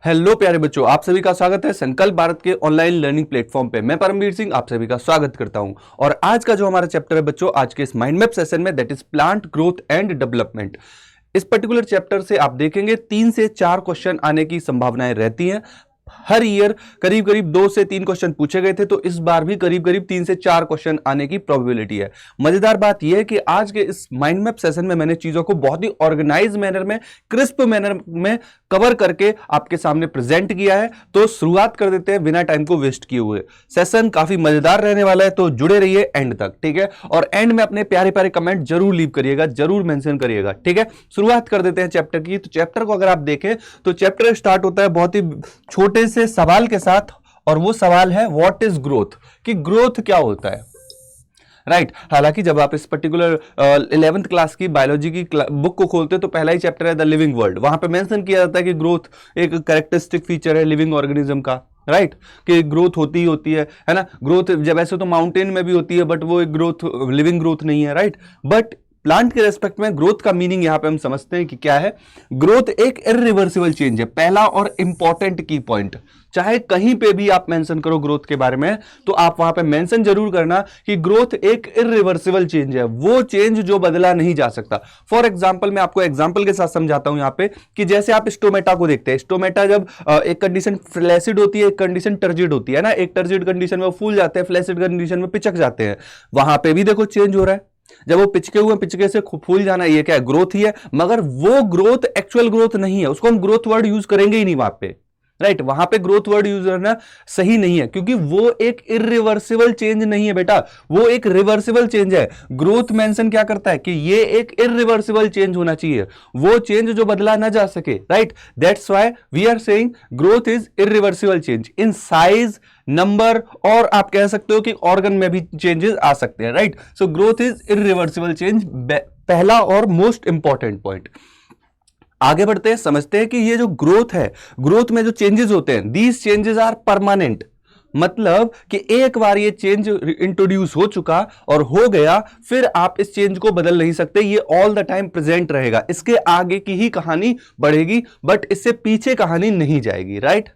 Hello प्यारे बच्चों, आप सभी का स्वागत है संकल्प भारत के ऑनलाइन लर्निंग प्लेटफॉर्म पे। मैं परमवीर सिंह आप सभी का स्वागत करता हूं। और आज का जो हमारा चैप्टर है बच्चों, आज के इस माइंड मैप सेशन में, that is plant growth and development. इस पर्टिकुलर चैप्टर से आप देखेंगे 3 से 4 क्वेश्चन आने की संभावनाएं रहती हैं। हर ईयर करीब करीब 2 से 3 क्वेश्चन पूछे गए थे, तो इस बार भी करीब करीब 3 से 4 क्वेश्चन आने की प्रोबेबिलिटी है। मजेदार बात यह है कि आज के इस माइंड मैप सेशन में मैंने चीजों को बहुत ही ऑर्गेनाइज मैनर में, क्रिस्प मैनर में कवर करके आपके सामने प्रेजेंट किया है। तो शुरुआत कर देते हैं बिना टाइम को वेस्ट किए हुए। सेशन काफी मजेदार रहने वाला है, तो जुड़े रहिए एंड तक, ठीक है। और एंड में अपने प्यारे प्यारे कमेंट जरूर लीव करिएगा, जरूर मेंशन करिएगा, ठीक है। शुरुआत कर देते हैं चैप्टर की। तो चैप्टर को अगर आप देखें तो चैप्टर स्टार्ट होता है बहुत ही छोटे से सवाल के साथ, और वो सवाल है व्हाट इज ग्रोथ, कि ग्रोथ क्या होता है, राइट। हालांकि जब आप इस पर्टिकुलर 11th क्लास की बायोलॉजी की बुक को खोलते हैं तो पहला ही चैप्टर है द लिविंग वर्ल्ड। वहां पे मेंशन किया जाता है कि ग्रोथ एक कैरेक्टरिस्टिक फीचर है लिविंग ऑर्गेनिज्म का, राइट, कि ग्रोथ होती ही होती है ना। ग्रोथ जब ऐसे तो माउंटेन में भी होती है, बट वो एक ग्रोथ लिविंग ग्रोथ नहीं है, राइट। बट प्लांट के रेस्पेक्ट में ग्रोथ का मीनिंग यहां पे हम समझते हैं कि क्या है। ग्रोथ एक इरिवर्सिबल चेंज है, पहला और इंपॉर्टेंट की पॉइंट। चाहे कहीं पे भी आप मेंशन करो ग्रोथ के बारे में, तो आप वहां पे मेंशन जरूर करना कि ग्रोथ एक इरिवर्सिबल चेंज है, वो चेंज जो बदला नहीं जा सकता। फॉर एग्जांपल, मैं आपको एग्जांपल के साथ समझाता हूं यहां पे, कि जैसे आप स्टोमेटा को देखते हैं। स्टोमेटा जब एक कंडीशन फ्लैसिड होती है, एक कंडीशन टर्जिड होती है ना। एक टर्जिड कंडीशन में वो फूल जाते हैं, फ्लैसिड कंडीशन में पिचक जाते हैं। वहां पे भी देखो चेंज हो रहा है। जब वो पिचके हुए पिचके से फूल जाना, ये क्या है, ग्रोथ ही है। मगर वो ग्रोथ एक्चुअल ग्रोथ नहीं है, उसको हम ग्रोथ वर्ड यूज करेंगे ही नहीं वहां पे, राइट। वहां पे ग्रोथ वर्ड यूज करना सही नहीं है, क्योंकि वो एक इरिवर्सिबल चेंज नहीं है बेटा, वो एक रिवर्सिबल चेंज है। ग्रोथ मेंशन क्या करता है कि ये एक इरिवर्सिबल चेंज होना चाहिए, वो चेंज जो बदला ना जा सके, right. That's why we are saying growth is irreversible change in size, number, और आप कह सकते हो कि ऑर्गन में भी चेंजेस आ सकते हैं, right. So growth is irreversible change, पहला और मोस्ट इंपॉर्टेंट पॉइंट। आगे बढ़ते हैं, समझते हैं कि ये जो ग्रोथ है, ग्रोथ में जो चेंजेस होते हैं, दीज चेंजेस आर परमानेंट। मतलब कि एक बार ये चेंज इंट्रोड्यूस हो चुका और हो गया, फिर आप इस चेंज को बदल नहीं सकते, ये ऑल द टाइम प्रेजेंट रहेगा। इसके आगे की ही कहानी बढ़ेगी, बट इससे पीछे कहानी नहीं जाएगी, राइट।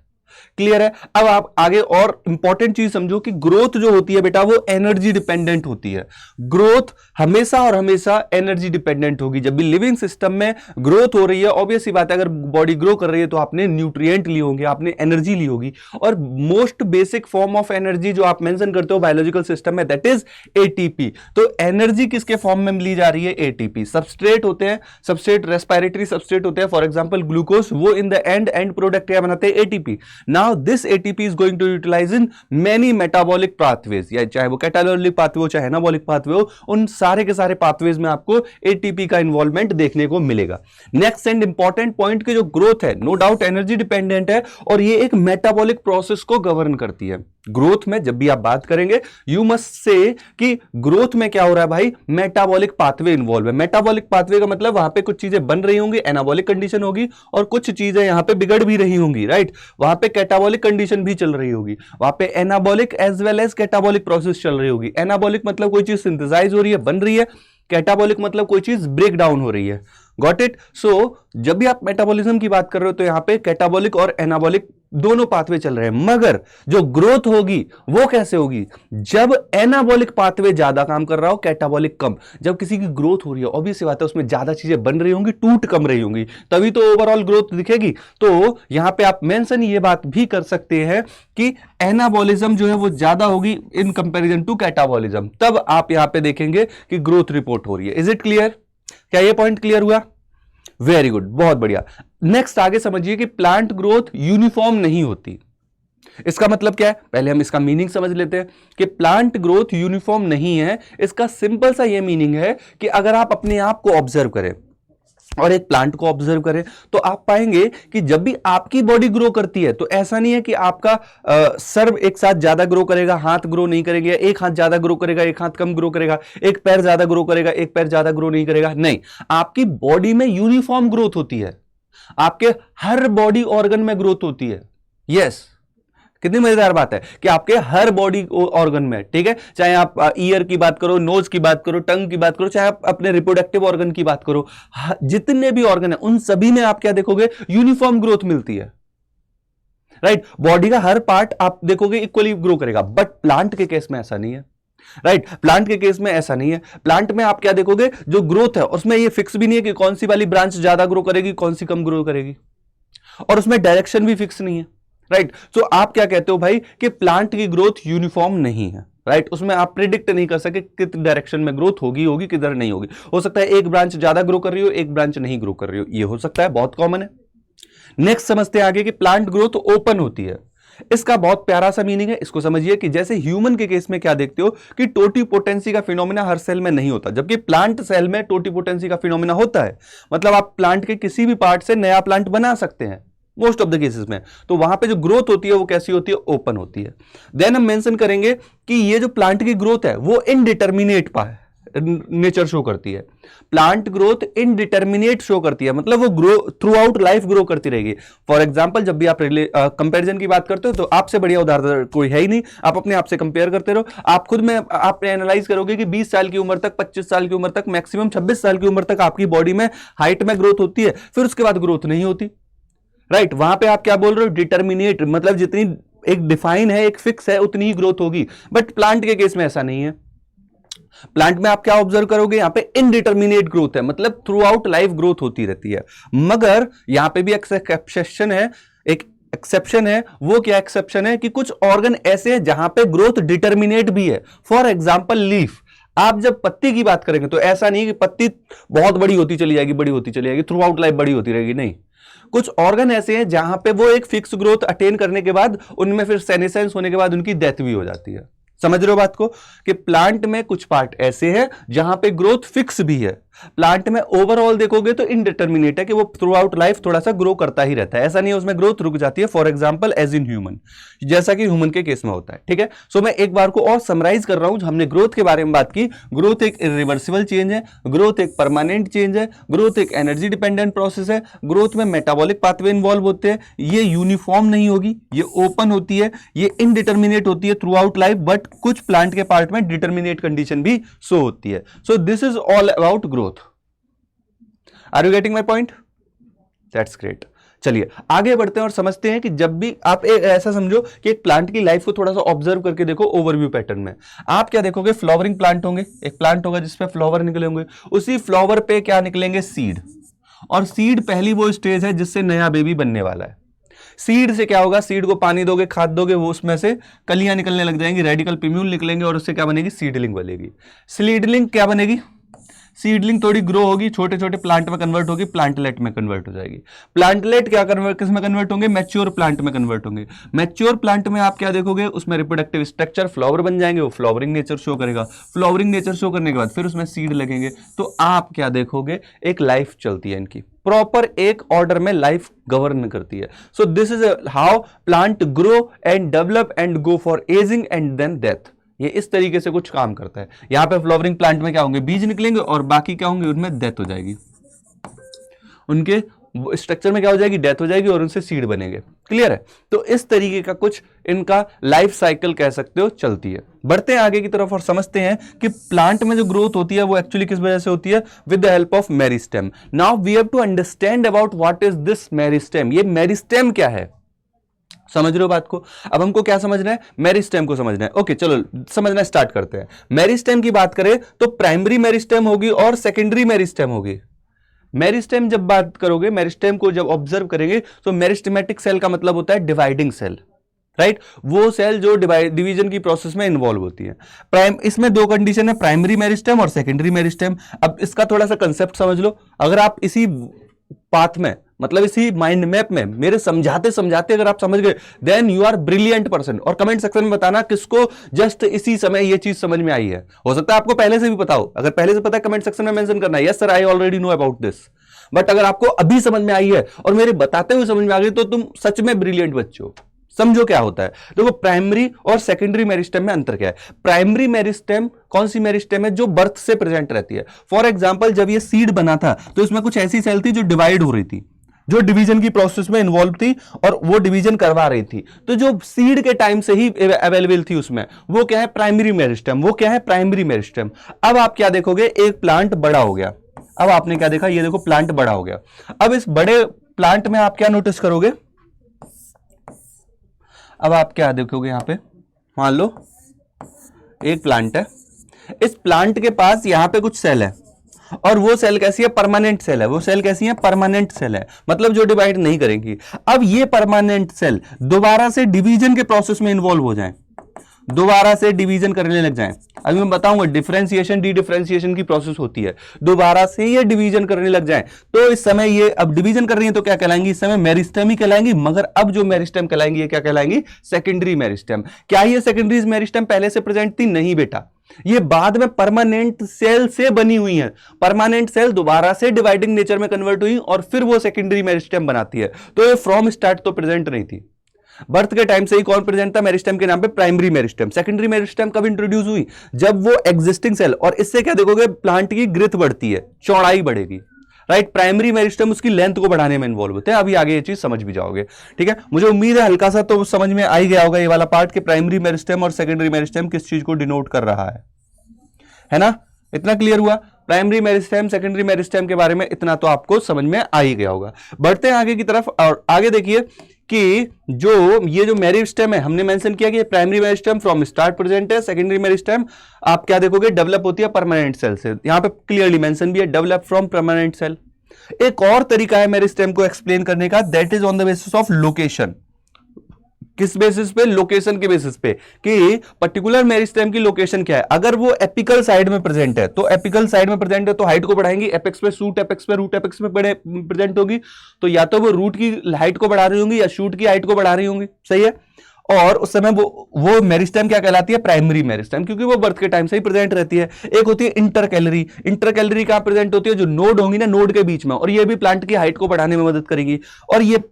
क्लियर है। अब आप आगे और इंपॉर्टेंट चीज समझो कि ग्रोथ जो होती है बेटा, वो एनर्जी डिपेंडेंट होती है। ग्रोथ हमेशा और हमेशा एनर्जी डिपेंडेंट होगी। जब भी लिविंग सिस्टम में ग्रोथ हो रही है, ऑब्वियस सी बात है, अगर बॉडी ग्रो कर रही है तो आपने न्यूट्रिएंट लिए होंगे, आपने एनर्जी ली होगी। और most basic form of energy जो आप मेंशन करते हो बायोलॉजिकल सिस्टम में, दैट इज एटीपी। तो एनर्जी किसके फॉर्म में ली जा रही है? एटीपी। सबस्ट्रेट होते हैं, सबस्ट्रेट रेस्पिरेटरी सबस्ट्रेट होते हैं, फॉर एग्जांपल ग्लूकोज, वो इन द एंड प्रोडक्ट क्या बनाते हैं? ATP. Now this ATP is going to utilize in many metabolic pathways, या चाहे वो कैटाबोलिक पाथवे हो, चाहे एनाबॉलिक पाथवे हो, उन सारे के सारे पाथवेज में आपको ATP का इन्वॉल्वमेंट देखने को मिलेगा। नेक्स्ट एंड इंपॉर्टेंट पॉइंट की जो ग्रोथ है, नो डाउट एनर्जी डिपेंडेंट है, और ये एक मेटाबॉलिक प्रोसेस को गवर्न करती है। ग्रोथ में जब भी आप बात करेंगे, यू मस्ट से कि ग्रोथ में क्या हो रहा है भाई? मेटाबॉलिक पाथवे इन्वॉल्व है। मेटाबॉलिक पाथवे का मतलब वहां पे कुछ चीजें बन रही होंगी, एनाबॉलिक कंडीशन होगी, और कुछ चीजें यहां पे बिगड़ भी रही होंगी, राइट। वहां पे कैटाबॉलिक कंडीशन भी चल रही होगी, वहां पे anabolic as well as catabolic process चल रही होगी। एनाबॉलिक मतलब कोई चीज सिंथेसाइज हो रही है, बन रही है। कैटाबॉलिक मतलब कोई चीज ब्रेक डाउन हो रही है। Got it. सो जब भी आप मेटाबॉलिज्म की बात कर रहे हो, तो यहां पे कैटाबॉलिक और एनाबॉलिक दोनों पाथवे चल रहे हैं। मगर जो ग्रोथ होगी वो कैसे होगी? जब एनाबॉलिक पाथवे ज्यादा काम कर रहा हो, कैटाबॉलिक कम। जब किसी की ग्रोथ हो रही है, ऑब्वियस सी बात है, उसमें ज्यादा चीजें बन रही होंगी, टूट कम रही होंगी, तभी तो ओवरऑल ग्रोथ दिखेगी। तो यहां पे आप मेंशन ये बात भी कर सकते हैं कि एनाबॉलिज्म जो है वो ज्यादा होगी इन कंपैरिजन टू कैटाबॉलिज्म, तब आप यहां पे देखेंगे कि ग्रोथ रिपोर्ट हो रही है। Is it clear? क्या ये पॉइंट क्लियर हुआ? वेरी गुड, बहुत बढ़िया। नेक्स्ट आगे समझिए कि प्लांट ग्रोथ यूनिफॉर्म नहीं होती। इसका मतलब क्या है? पहले हम इसका मीनिंग समझ लेते हैं कि प्लांट ग्रोथ यूनिफॉर्म नहीं है। इसका सिंपल सा ये मीनिंग है कि अगर आप अपने आप को ऑब्जर्व करें और एक प्लांट को ऑब्जर्व करें, तो आप पाएंगे कि जब भी आपकी बॉडी ग्रो करती है, तो ऐसा नहीं है कि आपका सर एक साथ ज्यादा ग्रो करेगा, हाथ ग्रो नहीं करेंगे, एक हाथ ज्यादा ग्रो करेगा, एक हाथ कम ग्रो करेगा, एक पैर ज्यादा ग्रो करेगा, एक पैर ज्यादा ग्रो नहीं करेगा। नहीं, आपकी बॉडी में यूनिफॉर्म ग्रोथ होती है, आपके हर बॉडी ऑर्गन में ग्रोथ होती है। यस, कितनी मजेदार बात है कि आपके हर बॉडी ऑर्गन में, ठीक है, चाहे आप ईयर की बात करो, नोज की बात करो, टंग की बात करो, चाहे आप अपने रिप्रोडक्टिव ऑर्गन की बात करो, जितने भी ऑर्गन है उन सभी में आप क्या देखोगे? यूनिफॉर्म ग्रोथ मिलती है। राइट। बॉडी का हर पार्ट आप देखोगे इक्वली ग्रो करेगा, बट प्लांट के केस में ऐसा नहीं है, राइट। प्लांट के केस में ऐसा नहीं है। प्लांट में आप क्या देखोगे, जो ग्रोथ है उसमें ये फिक्स भी नहीं है कि कौन सी वाली ब्रांच ज्यादा ग्रो करेगी, कौन सी कम ग्रो करेगी, और उसमें डायरेक्शन भी फिक्स नहीं है, राइट। सो आप क्या कहते हो भाई कि प्लांट की ग्रोथ यूनिफॉर्म नहीं है, राइट। उसमें आप प्रिडिक्ट नहीं कर सके किस डायरेक्शन में ग्रोथ होगी किधर नहीं होगी। हो सकता है एक ब्रांच ज्यादा ग्रो कर रही हो, एक ब्रांच नहीं ग्रो कर रही हो, ये हो सकता है, बहुत कॉमन है। नेक्स्ट समझते हैं आगे कि प्लांट ग्रोथ ओपन होती है। इसका बहुत प्यारा सा मीनिंग है, इसको समझिए कि जैसे ह्यूमन के केस में क्या देखते हो कि टोटिपोटेंसी का फिनोमेना हर सेल में नहीं होता, जबकि प्लांट सेल में टोटिपोटेंसी का फिनोमेना होता है। मतलब आप प्लांट के किसी भी पार्ट से नया प्लांट बना सकते हैं मोस्ट ऑफ द केसेस में। तो वहां पे जो ग्रोथ होती है वो कैसी होती है, ओपन होती है। देन हम मेंशन करेंगे कि ये जो प्लांट की ग्रोथ है वो इनडिटर्मिनेट नेचर शो करती है। प्लांट ग्रोथ इनडिटर्मिनेट शो करती है, मतलब वो grow through out life grow करती रहेगी। फॉर एग्जांपल जब भी आप कंपैरिजन की बात करते हो तो आपसे बढ़िया उदाहरण कोई है ही नहीं, आप अपने आप से कंपेयर करते रहो। आप खुद में आप एनालाइज करोगे कि 20 साल की उम्र तक, 25 साल की उम्र तक, मैक्सिमम 26 साल की उम्र तक आपकी बॉडी में हाइट में ग्रोथ होती है, फिर उसके बाद ग्रोथ नहीं होती, राइट। वहां पे आप क्या बोल रहे हो, डिटर्मिनेट, मतलब जितनी एक डिफाइन है, एक फिक्स है, उतनी ही ग्रोथ होगी। बट प्लांट के केस में ऐसा नहीं है। प्लांट में आप क्या ऑब्जर्व करोगे, यहां पे इनडिटर्मिनेट ग्रोथ है, मतलब थ्रू आउट लाइफ ग्रोथ होती रहती है। मगर यहां पे भी एक्सेप्शन है, एक एक्सेप्शन है। वो क्या एक्सेप्शन है कि कुछ ऑर्गन ऐसे हैं जहां पे ग्रोथ डिटर्मिनेट भी है। फॉर एग्जाम्पल लीफ, आप जब पत्ती की बात करेंगे तो ऐसा नहीं कि पत्ती बहुत बड़ी होती चली जाएगी, बड़ी होती चली जाएगी, थ्रू आउट लाइफ बड़ी होती रहेगी, नहीं। कुछ ऑर्गन ऐसे हैं जहां पे वो एक फिक्स ग्रोथ अटेन करने के बाद उनमें फिर सेनेसेंस होने के बाद उनकी डेथ भी हो जाती है। समझ रहे हो बात को, कि प्लांट में कुछ पार्ट ऐसे हैं जहां पे ग्रोथ फिक्स भी है। प्लांट में ओवरऑल देखोगे तो इनडिटर्मिनेट है कि वो थ्रू आउट लाइफ थोड़ा सा ग्रो करता ही रहता है, ऐसा नहीं है उसमें ग्रोथ रुक जाती है। For example as in human, जैसा कि ह्यूमन के केस में होता है, ठीक है। सो मैं एक बार को और समराइज कर रहा हूं। हमने ग्रोथ के बारे में बात की। ग्रोथ एक इरिवर्सिबल चेंज है, ग्रोथ एक परमानेंट चेंज है, ग्रोथ एक एनर्जी डिपेंडेंट प्रोसेस है, ग्रोथ में मेटाबॉलिक पाथवे इन्वॉल्व होते हैं, ये यूनिफॉर्म नहीं होगी, ये ओपन होती है, ये इनडिटर्मिनेट होती है थ्रू आउट लाइफ, बट कुछ प्लांट के पार्ट में डिटर्मिनेट कंडीशन भी शो होती है। So this is all about growth. Are you getting my point? That's great. चलिए आगे बढ़ते हैं और समझते हैं कि जब भी आप ऐसा समझो कि एक प्लांट की लाइफ को थोड़ा सा ऑब्जर्व करके देखो ओवरव्यू पैटर्न में। आप क्या देखोगे, फ्लावरिंग प्लांट होंगे, एक प्लांट होगा जिसपे फ्लावर निकले होंगे, उसी फ्लावर पे क्या निकलेंगे, सीड। और सीड पहली वो स्टेज है जिससे नया बेबी बनने वाला है। सीड से क्या होगा, सीड को पानी दोगे, खाद दोगे, वो उसमें से कलियां निकलने लग जाएंगी, रेडिकल पिम्यूल निकलेंगे और उससे क्या बनेगी, सीडलिंग बनेगी। सीडलिंग क्या बनेगी, सीडलिंग थोड़ी ग्रो होगी, छोटे छोटे प्लांट में कन्वर्ट होगी, प्लांटलेट में कन्वर्ट हो जाएगी। प्लांटलेट क्या किस में कन्वर्ट होंगे, मैच्योर प्लांट में कन्वर्ट होंगे। मैच्योर प्लांट में आप क्या देखोगे, उसमें रिप्रोडक्टिव स्ट्रक्चर, फ्लावर बन जाएंगे, वो फ्लावरिंग नेचर शो करेगा। फ्लावरिंग नेचर शो करने के बाद फिर उसमें सीड लगेंगे। तो आप क्या देखोगे, एक लाइफ चलती है इनकी, प्रॉपर एक ऑर्डर में लाइफ गवर्न करती है। So this is how plant grow and develop and go for ageing and then death. ये इस तरीके से कुछ काम करता है। यहां पे फ्लावरिंग प्लांट में क्या होंगे, बीज निकलेंगे और बाकी क्या होंगे, उनमें डेथ हो जाएगी, उनके स्ट्रक्चर में क्या हो जाएगी, डेथ हो जाएगी और उनसे सीड बनेंगे। क्लियर है? तो इस तरीके का कुछ इनका लाइफ साइकिल कह सकते हो चलती है। बढ़ते हैं आगे की तरफ और समझते हैं कि प्लांट में जो ग्रोथ होती है वो एक्चुअली किस वजह से होती है, with the help of meristem. Now we have to understand about what is this meristem. ये मेरिस्टेम क्या है, समझ रहे हो बात को? अब हमको क्या समझना है, मेरिस्टेम को समझना है। ओके चलो समझना स्टार्ट करते हैं। मेरिस्टेम की बात करें तो प्राइमरी मेरिस्टेम होगी और सेकेंडरी मेरिस्टेम होगी। मेरिस्टेम जब बात करोगे, मेरिस्टेम को जब ऑब्जर्व करेंगे तो मेरिस्टेमेटिक सेल का मतलब होता है डिवाइडिंग सेल, राइट। वो सेल जो डिवीजन की प्रोसेस में इन्वॉल्व होती है। इसमें दो कंडीशन है, प्राइमरी मेरिस्टेम और सेकेंडरी मेरिस्टेम। अब इसका थोड़ा सा कंसेप्ट समझ लो। अगर आप इसी पाथ में, मतलब इसी माइंड मैप में मेरे समझाते समझाते अगर आप समझ गए, then you are brilliant person. और कमेंट सेक्शन में बताना किसको जस्ट इसी समय ये चीज समझ में आई है। हो सकता है आपको पहले से भी पता हो, अगर पहले से पता है कमेंट सेक्शन में मेंशन करना है, yes sir I already know about this. But अगर आपको अभी समझ में आई है और मेरे बताते हुए समझ में आ गई तो तुम सच में ब्रिलियंट बच्चे हो। समझो क्या होता है। देखो प्राइमरी और सेकेंडरी मेरिस्टेम में अंतर क्या है। प्राइमरी मेरिस्टेम कौन सी मेरिस्टेम है, जो बर्थ से प्रेजेंट रहती है। फॉर एग्जांपल जब ये सीड बना था तो इसमें कुछ ऐसी सेल थी जो डिवाइड हो रही थी, जो डिवीजन की प्रोसेस में इन्वॉल्व थी और वो डिवीजन करवा रही थी। तो जो सीड के टाइम से ही अवेलेबल थी उसमें, वो क्या है, प्राइमरी मेरिस्टेम। वो क्या है, प्राइमरी मेरिस्टेम। अब आप क्या देखोगे, एक प्लांट बड़ा हो गया। अब आपने क्या देखा, ये देखो प्लांट बड़ा हो गया। अब इस बड़े प्लांट में आप क्या नोटिस करोगे, अब आप क्या देखोगे यहां पे, मान लो एक प्लांट है, इस प्लांट के पास यहां पे कुछ सेल है और वो सेल कैसी है, परमानेंट सेल है। वो सेल कैसी है, परमानेंट सेल है, मतलब जो डिवाइड नहीं करेंगी। अब ये परमानेंट सेल दोबारा से डिवीजन के प्रोसेस में इन्वॉल्व हो जाए, दोबारा से डिवीजन करने लग जाएं। अभी मैं बताऊंगा डिफरेंशिएशन डी डिफरेंशिएशन की प्रोसेस होती है, दोबारा से ये डिवीजन करने लग जाएं, तो इस समय ये अब डिवीजन कर रही है तो क्या कहलाएंगी, इस समय मेरिस्टेम ही कहलाएंगी। मगर अब जो मेरिस्टेम कहलाएंगी ये क्या कहलाएंगी, सेकेंडरी मेरिस्टेम। क्या ये सेकेंडरी मेरिस्टेम पहले से प्रेजेंट थी, नहीं बेटा, ये बाद में परमानेंट सेल से बनी हुई है। परमानेंट सेल दोबारा से डिवाइडिंग नेचर में कन्वर्ट हुई और फिर वो सेकेंडरी मेरिस्टेम बनाती है। तो ये फ्रॉम स्टार्ट तो प्रेजेंट नहीं थी, बर्थ के टाइम से ही कौन प्रेजेंट था, मेरिस्टेम के नाम पे प्राइमरी मेरिस्टेम। सेकेंडरी मेरिस्टेम कब इंट्रोड्यूस हुई, जब वो एग्जिस्टिंग सेल, और इससे क्या देखोगे, प्लांट की ग्रोथ बढ़ती है, चौड़ाई बढ़ेगी, राइट। प्राइमरी मेरिस्टेम उसकी लेंथ को बढ़ाने में इन्वॉल्व होते हैं। अभी आगे ये चीज समझ भी जाओगे, ठीक है। मुझे उम्मीद है हल्का सा तो समझ में आ ही गया होगा ये वाला पार्ट कि प्राइमरी मेरिस्टेम और सेकेंडरी मेरिस्टेम किस चीज को डिनोट कर रहा है ना। इतना क्लियर हुआ, प्राइमरी मेरिस्टेम सेकेंडरी मेरिस्टेम के बारे में इतना तो आपको समझ में आ ही गया होगा। बढ़ते हैं आगे की तरफ, और आगे देखिए कि ये जो मेरिस्टेम है, हमने मेंशन किया कि primary meristem from start present है, सेकेंडरी मेरिस्टेम आप क्या देखोगे, डेवलप होती है परमानेंट सेल से। यहां पे क्लियरली मेंशन भी है, डेवलप फ्रॉम परमानेंट सेल। एक और तरीका है मेरिस्टेम को एक्सप्लेन करने का, that is on the basis of location. किस बेसिस पे, लोकेशन के बेसिस पे, कि पर्टिकुलर मेरिस्टेम की लोकेशन क्या है। अगर वो एपिकल साइड में प्रेजेंट है, तो एपिकल साइड में प्रेजेंट है तो हाइट को बढ़ाएंगे, एपेक्स पे, शूट एपेक्स पे, रूट एपेक्स पे प्रेजेंट होगी, तो या तो वो रूट की हाइट को बढ़ा रही होंगी या शूट की हाइट को बढ़ा रही होंगी, सही है। और उस समय वो मेरिस्टेम क्या कहलाती है, प्राइमरी मेरिस्टेम, क्योंकि वो बर्थ के टाइम से ही प्रेजेंट रहती है। एक होती है इंटरकैलरी। इंटरकैलरी कहां प्रेजेंट होती है, जो नोड होंगी ना, नोड के बीच में, और ये भी प्लांट की हाइट को बढ़ाने में मदद करेगी। और ये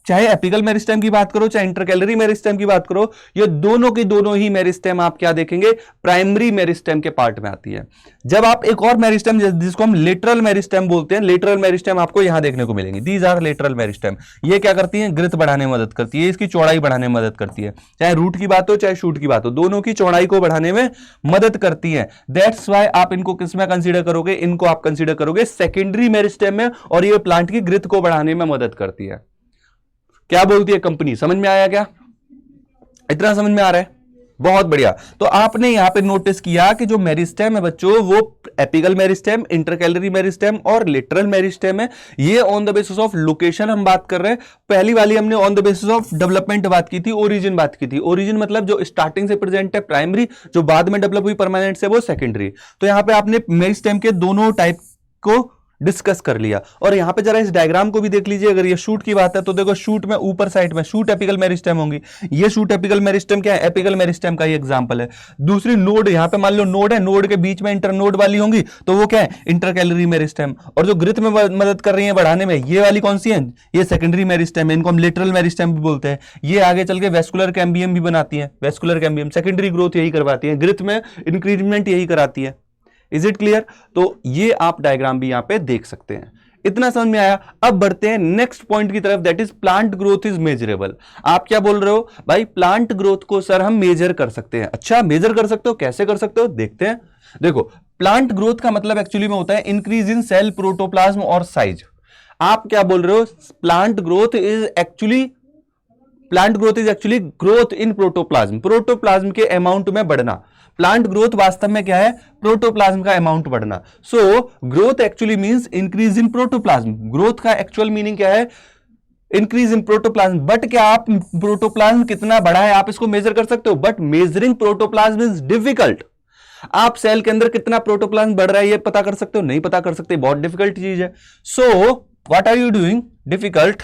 चाहे एपिकल मेरिस्टेम की बात करो, चाहे इंटरकैलरी मेरिस्टेम की बात करो, ये दोनों की दोनों ही मेरिस्टेम आप क्या देखेंगे, प्राइमरी मेरिस्टेम के पार्ट में आती है। जब आप एक और मेरिस्टेम जिसको हम लेटरल मेरिस्टेम बोलते हैं, लेटरल मेरिस्टेम आपको यहां देखने को मिलेंगी। These are lateral meristem. ये क्या करती है, ग्रोथ बढ़ाने में मदद करती है, इसकी चौड़ाई बढ़ाने में मदद करती है। चाहे रूट की बात हो चाहे शूट की बात हो, दोनों की चौड़ाई को बढ़ाने में मदद करती है। दैट्स वाई आप इनको किस में कंसीडर करोगे, इनको आप कंसीडर करोगे सेकेंडरी मेरिस्टेम में, और ये प्लांट की ग्रोथ को बढ़ाने में मदद करती है। क्या बोलती है कंपनी, समझ में आया क्या, इतना समझ में आ रहा है, बहुत बढ़िया। तो आपने यहां पे नोटिस किया कि जो मेरिस्टेम है बच्चों, वो एपिकल मेरिस्टेम, इंटरकैलरी मेरिस्टेम और लेटरल मेरिस्टेम है। ये on the basis of location हम बात कर रहे हैं। पहली वाली हमने on the basis of development बात की थी, ओरिजिन बात की थी। ओरिजिन मतलब जो स्टार्टिंग से प्रेजेंट है प्राइमरी, जो बाद में डेवलप हुई परमानेंट से वो सेकेंडरी। तो यहां पे आपने मेरिस्टेम के दोनों टाइप को डिस्कस कर लिया। और यहां पे जरा इस डायग्राम को भी देख लीजिए। अगर ये शूट की बात है तो देखो, शूट में ऊपर साइड में शूट एपिकल मेरिस्टेम होंगी। ये शूट एपिकल मेरिस्टेम क्या है, एपिकल मेरिस्टेम का ही एग्जांपल है। दूसरी नोड, यहां पे मान लो नोड है, नोड के बीच में इंटरनोड वाली होंगी, तो वो क्या है, इंटरकैलरी मेरिस्टेम। और जो ग्रोथ में मदद कर रही है बढ़ाने में, ये वाली कौन सी है, ये सेकेंडरी मेरिस्टेम है। इनको हम लेटरल मेरिस्टेम भी बोलते हैं। ये आगे चल के वेस्कुलर कैम्बियम भी बनाती है। वेस्कुलर कैम्बियम सेकेंडरी ग्रोथ यही करवाती है, ग्रोथ में इंक्रीजमेंट यही कराती है। Is it clear. तो ये आप डायग्राम भी यहां पे देख सकते हैं। इतना समझ में आया। अब बढ़ते हैं नेक्स्ट पॉइंट की तरफ, that is plant growth is measurable. आप क्या बोल रहे हो भाई, प्लांट ग्रोथ को सर हम मेजर कर सकते हैं। अच्छा, मेजर कर सकते हो, कैसे कर सकते हो, देखते हैं। देखो, प्लांट ग्रोथ का मतलब एक्चुअली में होता है इंक्रीज इन सेल प्रोटोप्लाज्म और साइज। आप क्या बोल रहे हो, plant growth is actually growth in protoplasm, protoplasm के अमाउंट में बढ़ना। प्लांट ग्रोथ वास्तव में क्या है, प्रोटोप्लाज्म का अमाउंट बढ़ना। So growth actually means increase in protoplasm. Growth का एक्चुअल मीनिंग क्या है, इंक्रीज इन प्रोटोप्लाज्म। बट क्या आप प्रोटोप्लाज्म कितना बढ़ा है आप इसको मेजर कर सकते हो, but measuring protoplasm is difficult. आप सेल के अंदर कितना प्रोटोप्लाज्म बढ़ रहा है ये पता कर सकते हो, नहीं पता कर सकते, बहुत डिफिकल्ट चीज है। So what are you doing, difficult.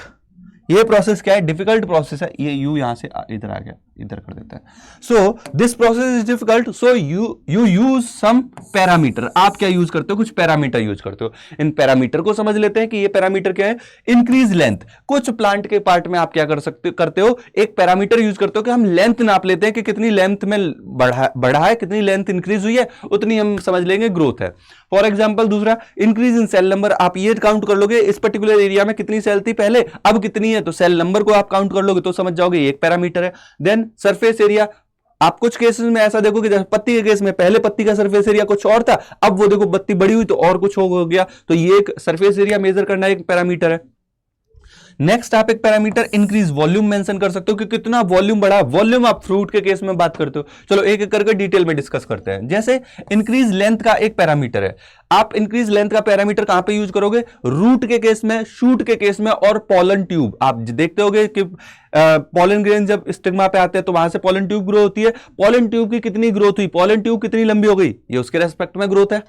ये प्रोसेस क्या है, डिफिकल्ट प्रोसेस है। ये यू यहां से इधर आ गया, इधर कर देता है। So this process is difficult, so you use some parameter. आप क्या यूज करते हो, कुछ पैरामीटर यूज करते हो। इन पैरामीटर को समझ लेते हैं कि ये पैरामीटर क्या है, इंक्रीज लेंथ। कुछ प्लांट के पार्ट में आप क्या करते हो, एक पैरामीटर यूज करते हो कि हम लेंथ नाप लेते हैं कि कितनी लेंथ में बढ़ा है, कितनी लेंथ इंक्रीज हुई है, उतनी हम समझ लेंगे ग्रोथ है। फॉर एग्जाम्पल दूसरा, इंक्रीज इन सेल नंबर। आप ये काउंट कर लोगे इस पर्टिकुलर एरिया में कितनी सेल थी पहले, अब कितनी है, तो सेल नंबर को आप काउंट कर लोगे तो समझ जाओगे ये एक पैरामीटर है। Then surface area. आप कुछ केसेस में ऐसा देखोगे, जैसे पत्ती के केस में पहले पत्ती का सरफेस एरिया कुछ और था, अब वो देखो पत्ती बड़ी हुई तो और कुछ हो गया, तो ये एक सरफेस एरिया मेजर करना एक पैरामीटर है। नेक्स्ट आप एक पैरामीटर इंक्रीज वॉल्यूम मेंशन कर सकते हो कि कितना वॉल्यूम बढ़ा। वॉल्यूम आप फ्रूट के केस में बात करते हो। चलो एक एक करके डिटेल में डिस्कस करते हैं। जैसे इंक्रीज लेंथ का एक पैरामीटर है, आप इंक्रीज लेंथ का पैरामीटर कहां पे यूज करोगे? रूट के केस में, शूट के केस में और पॉलन ट्यूब। आप देखते होगे कि पॉलन ग्रेन जब स्टिग्मा पे आते हैं तो वहां से पॉलन ट्यूब ग्रो होती है। पॉलन ट्यूब की कितनी ग्रोथ हुई, पॉलन ट्यूब कितनी लंबी हो गई, ये उसके रेस्पेक्ट में ग्रोथ है।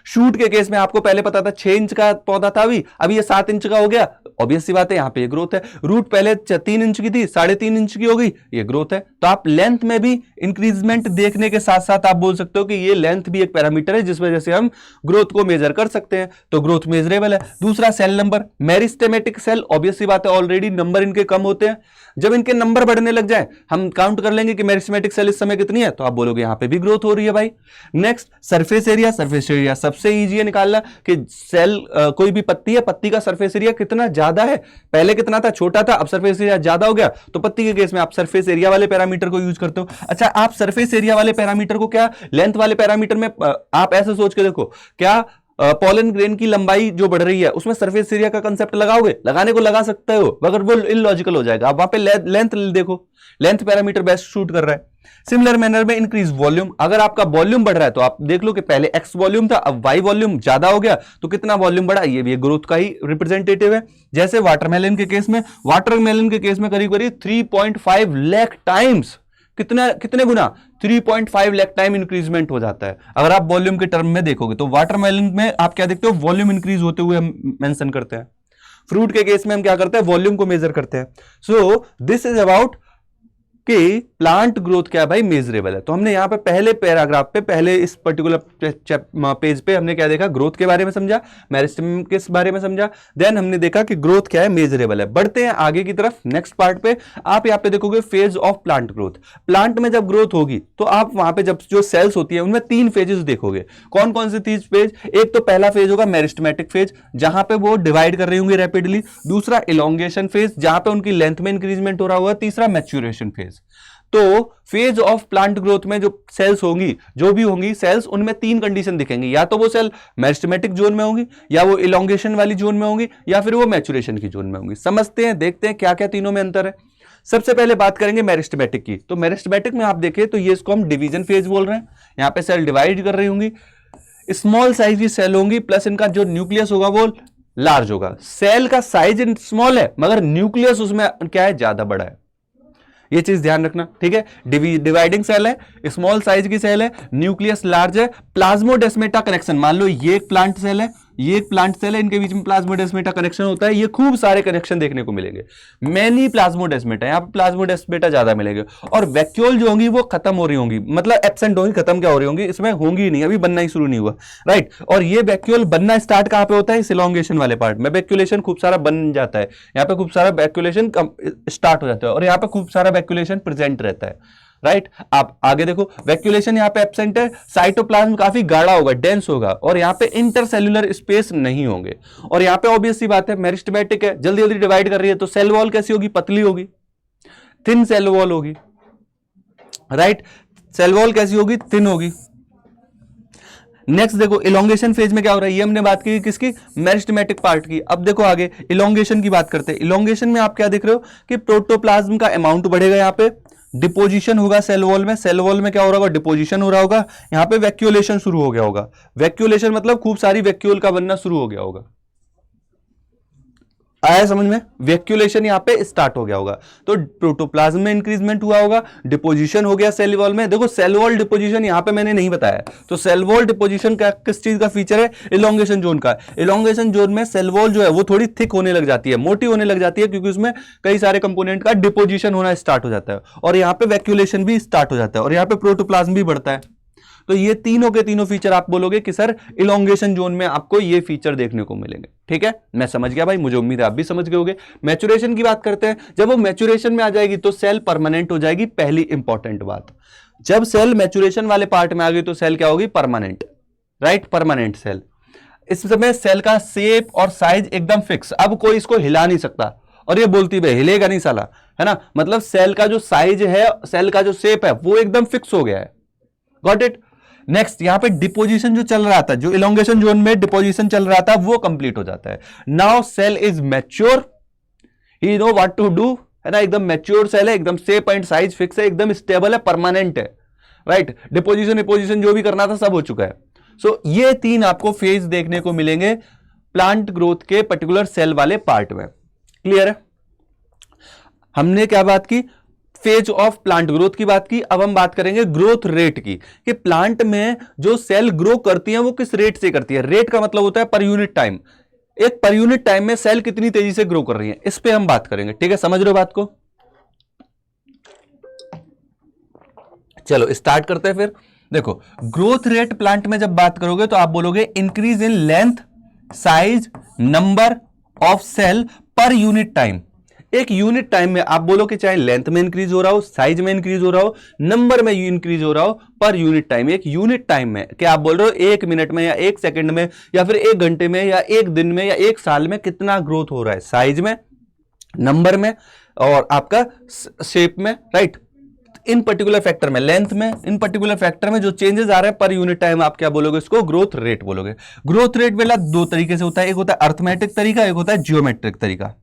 शूट के केस में आपको पहले पता था 6 इंच का पौधा था, अभी ये 7 इंच का हो गया। ऑब्वियस सी बात है, यहां पे ये ग्रोथ है। रूट पहले 3 इंच की थी, 3.5 इंच की हो गई, ये ग्रोथ है। तो आप लेंथ में भी इंक्रीजमेंट देखने के साथ साथ आप बोल सकते हो कि ये लेंथ भी एक पैरामीटर है जिस वजह से हम ग्रोथ को मेजर कर सकते हैं। तो ग्रोथ मेजरेबल है। दूसरा cell number, meristematic cell, obvious सी बात है ऑलरेडी नंबर इनके कम होते हैं। जब इनके नंबर बढ़ने लग जाए, हम काउंट कर लेंगे कि मेरिस्टेमेटिक सेल इस समय कितनी है, तो आप बोलोगे यहां पे भी ग्रोथ हो रही है भाई। Next surface area. Surface area सबसे इजी है निकालना कि सेल कोई भी पत्ती है, पत्ती का सरफेस एरिया कितना ज्यादा है। पहले कितना था, छोटा था, अब सरफेस एरिया ज्यादा हो गया, तो पत्ती के केस में आप सरफेस एरिया वाले पैरामीटर को यूज करते हो। अच्छा, आप सरफेस एरिया वाले पैरामीटर को क्या लेंथ वाले पैरामीटर में आप ऐसे सोच के देखो, क्या पॉलन ग्रेन की लंबाई जो बढ़ रही है उसमें सरफेस एरिया का कंसेप्ट लगाओगे? लगाने को लगा सकते हो, मगर वो इलॉजिकल हो जाएगा। आप वहां पे लेंथ देखो, लेंथ पैरामीटर बेस्ट शूट कर रहा है। सिमिलर मैनर में इंक्रीज वॉल्यूम। अगर आपका वॉल्यूम बढ़ रहा है तो आप देख लो कि पहले एक्स वॉल्यूम था, अब वाई वॉल्यूम ज्यादा हो गया, तो कितना वॉल्यूम बढ़ा, ये भी ग्रोथ का ही रिप्रेजेंटेटिव है। जैसे वाटरमेलन के केस में, वाटरमेलन के केस में करीब करीब 3.5 लाख टाइम्स, कितने गुना, 3.5 लाख टाइम इंक्रीजमेंट हो जाता है। अगर आप वॉल्यूम के टर्म में देखोगे तो वाटरमेलन में आप क्या देखते हो, वॉल्यूम इंक्रीज होते हुए हम मेंशन करते हैं। फ्रूट के केस में हम क्या करते हैं, वॉल्यूम को मेजर करते हैं। सो दिस इज अबाउट कि प्लांट ग्रोथ क्या है भाई, मेजरेबल है। तो हमने यहां पे पहले पैराग्राफ पे, पहले इस पर्टिकुलर पेज पे हमने क्या देखा, ग्रोथ के बारे में समझा, मेरिस्टेम के बारे में समझा, देन हमने देखा कि ग्रोथ क्या है, मेजरेबल है। बढ़ते हैं आगे की तरफ नेक्स्ट पार्ट पे। आप यहां पे देखोगे phase of plant growth. Plant में जब ग्रोथ होगी तो आप वहां पे जब जो सेल्स होती है उनमें 3 फेजेस देखोगे। कौन कौन से 3 फेज? एक तो पहला फेज होगा मेरिस्टेमेटिक फेज, जहां पे वो डिवाइड कर रही होंगी रैपिडली। दूसरा इलोंगेशन फेज, जहां पे उनकी लेंथ में इंक्रीजमेंट हो रहा होगा। तीसरा मैच्योरेशन फेज। तो फेज ऑफ प्लांट ग्रोथ में जो सेल्स होंगी, जो भी होंगी सेल्स, उनमें 3 कंडीशन दिखेंगी। या तो वो सेल मेरिस्टेमेटिक जोन में होंगी, या वो इलोंगेशन वाली जोन में होंगी, या फिर वो मैच्योरेशन की जोन में होंगी। समझते हैं, देखते हैं क्या क्या तीनों में अंतर है। सबसे पहले बात करेंगे मेरिस्टेमेटिक की। तो मेरिस्टेमेटिक में आप देखें तो ये इसको हम डिवीजन फेज बोल रहे हैं। यहां पे सेल डिवाइड कर रही होंगी, स्मॉल साइज की सेल होंगी, प्लस इनका जो न्यूक्लियस होगा वो लार्ज होगा। सेल का साइज स्मॉल है मगर न्यूक्लियस उसमें क्या है, ज्यादा बड़ा है। ये चीज ध्यान रखना, ठीक है। डिवाइडिंग सेल है, स्मॉल साइज की सेल है, न्यूक्लियस लार्ज है। प्लाज्मोडेस्मेटा कनेक्शन, मान लो ये एक प्लांट सेल है, ये एक प्लांट सेल है, इनके बीच में प्लाज्मोडेस्मेटा कनेक्शन होता है। ये खूब सारे कनेक्शन देखने को मिलेंगे, मैनी प्लाज्मोडेस्मेटा, यहां पे प्लाज्मोडेस्मेटा ज्यादा मिलेंगे। और वैक्यूल जो होंगी वो खत्म हो रही होंगी, मतलब एब्सेंट होंगी, खत्म क्या हो रही होंगी, इसमें होंगी ही नहीं, अभी बनना ही शुरू नहीं हुआ, राइट। और ये वैक्यूल बनना स्टार्ट कहां पे होता है, इस इलोंगेशन वाले पार्ट में। वैक्यूलेशन खूब सारा बन जाता है, यहाँ पे खूब सारा वैक्यूलेशन स्टार्ट हो जाता है, और यहाँ पे खूब सारा वैक्यूलेशन प्रेजेंट रहता है, राइट। आप आगे देखो, वैक्यूलेशन यहां पे एब्सेंट है, साइटोप्लाज्म काफी गाढ़ा होगा, डेंस होगा, और यहां पे इंटरसेल्युलर स्पेस नहीं होंगे। और यहां पे ऑब्वियस सी बात है मेरिस्टेमेटिक है, जल्दी जल्दी डिवाइड कर रही है, तो सेल वॉल कैसी होगी, पतली होगी, थिन सेल वॉल होगी, राइट। सेल वॉल कैसी होगी, थिन होगी। नेक्स्ट देखो, इलोंगेशन फेज में क्या हो रहा है, ये हमने बात की किसकी, मेरिस्टेमेटिक पार्ट की। अब देखो आगे इलोंगेशन की बात करते हैं। इलोंगेशन में आप क्या देख रहे हो कि प्रोटोप्लाज्म का अमाउंट बढ़ेगा, यहां पे डिपोजिशन होगा सेल वॉल में। सेल वॉल में क्या हो रहा होगा, डिपोजिशन हो रहा होगा। यहां पे वैक्यूलेशन शुरू हो गया होगा। वैक्यूलेशन मतलब खूब सारी वैक्यूल का बनना शुरू हो गया होगा। आया समझ में, वैक्यूलेशन यहां पे स्टार्ट हो गया होगा। तो प्रोटोप्लाज्म में इंक्रीजमेंट हुआ होगा, डिपोजिशन हो गया सेल वॉल में। देखो सेल वॉल डिपोजिशन यहां पे मैंने नहीं बताया, तो सेल वॉल डिपोजिशन का किस चीज का फीचर है, इलोंगेशन जोन का। इलोंगेशन जोन में सेल वॉल जो है वो थोड़ी थिक होने लग जाती है, मोटी होने लग जाती है, क्योंकि उसमें कई सारे कंपोनेंट का डिपोजिशन होना स्टार्ट हो जाता है, और यहां पे वैक्यूलेशन भी स्टार्ट हो जाता है, और यहां पे प्रोटोप्लाज्म भी बढ़ता है। तो ये तीनों के तीनों फीचर आप बोलोगे कि सर इलोंगेशन जोन में आपको ये फीचर देखने को मिलेंगे, ठीक है। मैं समझ गया भाई, मुझे उम्मीद है आप भी समझ गए होंगे। मैच्योरेशन की बात करते हैं। जब वो मैच्योरेशन में आ जाएगी तो सेल परमानेंट हो जाएगी, पहली इंपॉर्टेंट बात। जब सेल मैच्योरेशन वाले पार्ट में आ गई तो सेल क्या होगी, परमानेंट, राइट, परमानेंट सेल। इस समय सेल का शेप और साइज एकदम फिक्स, अब कोई इसको हिला नहीं सकता। और ये बोलती है हिलेगा नहीं साला, है ना, मतलब सेल का जो साइज है, सेल का जो शेप है वो एकदम फिक्स हो गया है। Got it. नेक्स्ट, यहां पे डिपोजिशन जो चल रहा था, जो इलोंगेशन जोन में डिपोजिशन चल रहा था, वो कंप्लीट हो जाता है। Now cell is mature, he know what to do, है ना, एकदम मैच्योर सेल है, एकदम शेप एंड साइज फिक्स है, एकदम स्टेबल है, परमानेंट है, राइट। डिपोजिशन जो भी करना था सब हो चुका है। सो ये 3 आपको फेज देखने को मिलेंगे प्लांट ग्रोथ के पर्टिकुलर सेल वाले पार्ट में। क्लियर है? हमने क्या बात की? फेज ऑफ प्लांट ग्रोथ की बात की। अब हम बात करेंगे ग्रोथ रेट की, कि प्लांट में जो सेल ग्रो करती है वो किस रेट से करती है। रेट का मतलब होता है पर यूनिट टाइम। एक पर यूनिट टाइम में सेल कितनी तेजी से ग्रो कर रही है, इस पे हम बात करेंगे। ठीक है, समझ रहे हो बात को? चलो स्टार्ट करते हैं फिर। देखो, ग्रोथ रेट प्लांट में जब बात करोगे तो आप बोलोगे increase in length, size, number of cell per unit time. एक यूनिट टाइम में आप बोलो कि चाहे लेंथ में इंक्रीज हो रहा हो, साइज में इंक्रीज हो रहा हो, नंबर में इंक्रीज हो रहा हो, पर यूनिट टाइम। एक यूनिट टाइम में क्या आप बोल रहे हो 1 मिनट में या 1 सेकंड में या फिर 1 घंटे में या 1 दिन में या 1 साल में कितना ग्रोथ हो रहा है, साइज में, नंबर में और आपका शेप में, राइट। इन पर्टिकुलर फैक्टर में, लेंथ में, इन पर्टिकुलर फैक्टर में जो चेंजेस आ रहे हैं पर यूनिट टाइम, आप क्या बोलोगे? इसको ग्रोथ रेट बोलोगे। ग्रोथ रेट बेला 2 तरीके से होता है, एक होता है अर्थमेटिक तरीका, एक होता है जियोमेट्रिक तरीका।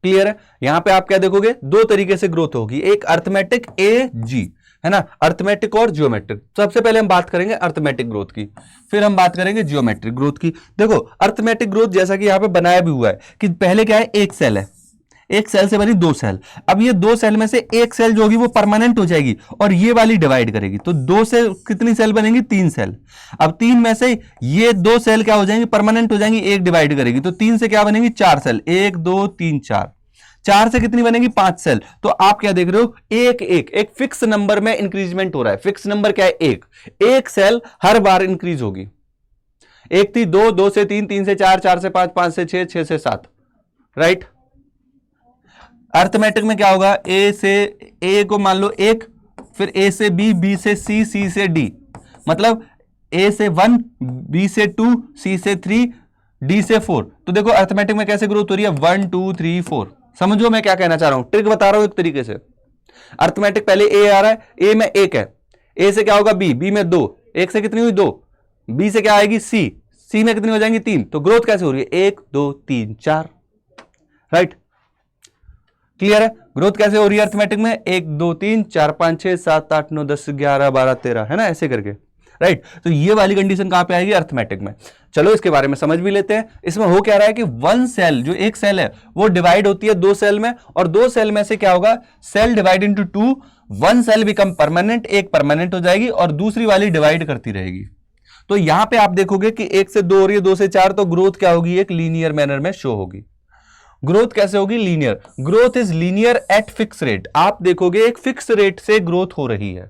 क्लियर है? यहां पे आप क्या देखोगे? 2 तरीके से ग्रोथ होगी, एक अर्थमेटिक AG, है ना, अर्थमेटिक और जियोमेट्रिक। सबसे पहले हम बात करेंगे अर्थमेटिक ग्रोथ की, फिर हम बात करेंगे जियोमेट्रिक ग्रोथ की। देखो, अर्थमेटिक ग्रोथ जैसा कि यहां पे बनाया भी हुआ है कि पहले क्या है, एक सेल है, एक सेल से बनी 2 सेल। अब ये 2 सेल में से एक सेल जो होगी वो परमानेंट हो जाएगी और ये वाली डिवाइड करेगी, तो 2 से कितनी सेल बनेंगी? 3 सेल। अब 3 में से ये 2 सेल क्या हो जाएंगी? परमानेंट हो जाएंगी, एक डिवाइड करेगी, तो 3 से क्या बनेंगी? 4 सेल। 1 2 3 4। 4 से कितनी बनेगी? 5 सेल। तो आप क्या देख रहे हो? एक फिक्स नंबर में इंक्रीजमेंट हो रहा है। फिक्स नंबर क्या है? एक सेल हर बार इंक्रीज होगी। 1 थी 2, 2 से 3, 3 से 4, 4 से 5, 5 से 6, 6 से 7, राइट। अर्थमेटिक में क्या होगा? ए से ए को मान लो 1, फिर ए से बी, बी से सी, सी से डी, मतलब ए से 1, बी से 2, सी से 3, डी से 4। तो देखो अर्थमेटिक में कैसे ग्रोथ हो रही है? 1 2 3 4। समझो मैं क्या कहना चाह रहा हूं, ट्रिक बता रहा हूं एक तरीके से। अर्थमेटिक पहले ए आ रहा है, ए में 1 है, ए से क्या होगा? बी, बी में 2, 1 से कितनी हुई? 2, बी से क्या आएगी? सी, सी में कितनी हो जाएंगी? 3। तो ग्रोथ कैसे हो रही है? 1 2 3 4, राइट। क्लियर है? ग्रोथ कैसे हो रही है अर्थमेटिक में? 1 2 3 4 5 6 7 8 9 10 11 12 13, है ना, ऐसे करके, राइट। तो ये वाली कंडीशन कहां पे आएगी? अर्थमेटिक में। चलो इसके बारे में समझ भी लेते हैं। इसमें हो क्या रहा है कि 1 सेल, जो एक सेल है वो डिवाइड होती है 2 सेल में, और 2 सेल में से क्या होगा? Cell divide into 2, 1 cell become permanent, एक परमानेंट हो जाएगी और दूसरी वाली डिवाइड करती रहेगी। तो यहां पे आप देखोगे कि 1 से 2 हो रही है, 2 से 4, तो ग्रोथ क्या होगी? एक लीनियर मैनर में शो होगी। ग्रोथ कैसे होगी? Linear. Growth is linear eight fix rate. आप देखोगे एक फिक्स रेट से ग्रोथ हो रही है,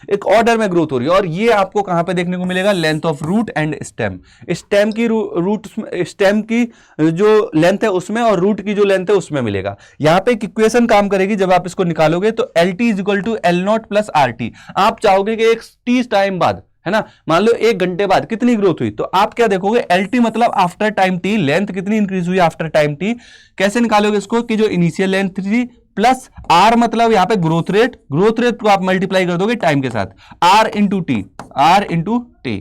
एक ऑर्डर में ग्रोथ हो रही है। और ये आपको कहां पे देखने को मिलेगा? Length of root and stem. Stem की रूट, स्टेम की जो लेंथ है उसमें और रूट की जो लेंथ है उसमें मिलेगा। यहां पे एक इक्वेशन काम करेगी, जब आप इसको निकालोगे तो LT is equal to L0 plus RT। आप चाहोगे कि एक T टाइम बाद, है ना, मान लो 1 घंटे बाद कितनी ग्रोथ हुई, तो आप क्या देखोगे? LT मतलब आफ्टर टाइम T, लेंथ कितनी इंक्रीज हुई आफ्टर टाइम T। कैसे निकालोगे इसको? कि जो इनिशियल लेंथ थी प्लस R, मतलब यहां पे ग्रोथ रेट, ग्रोथ रेट को आप मल्टीप्लाई कर दोगे टाइम के साथ, R into T, R into T.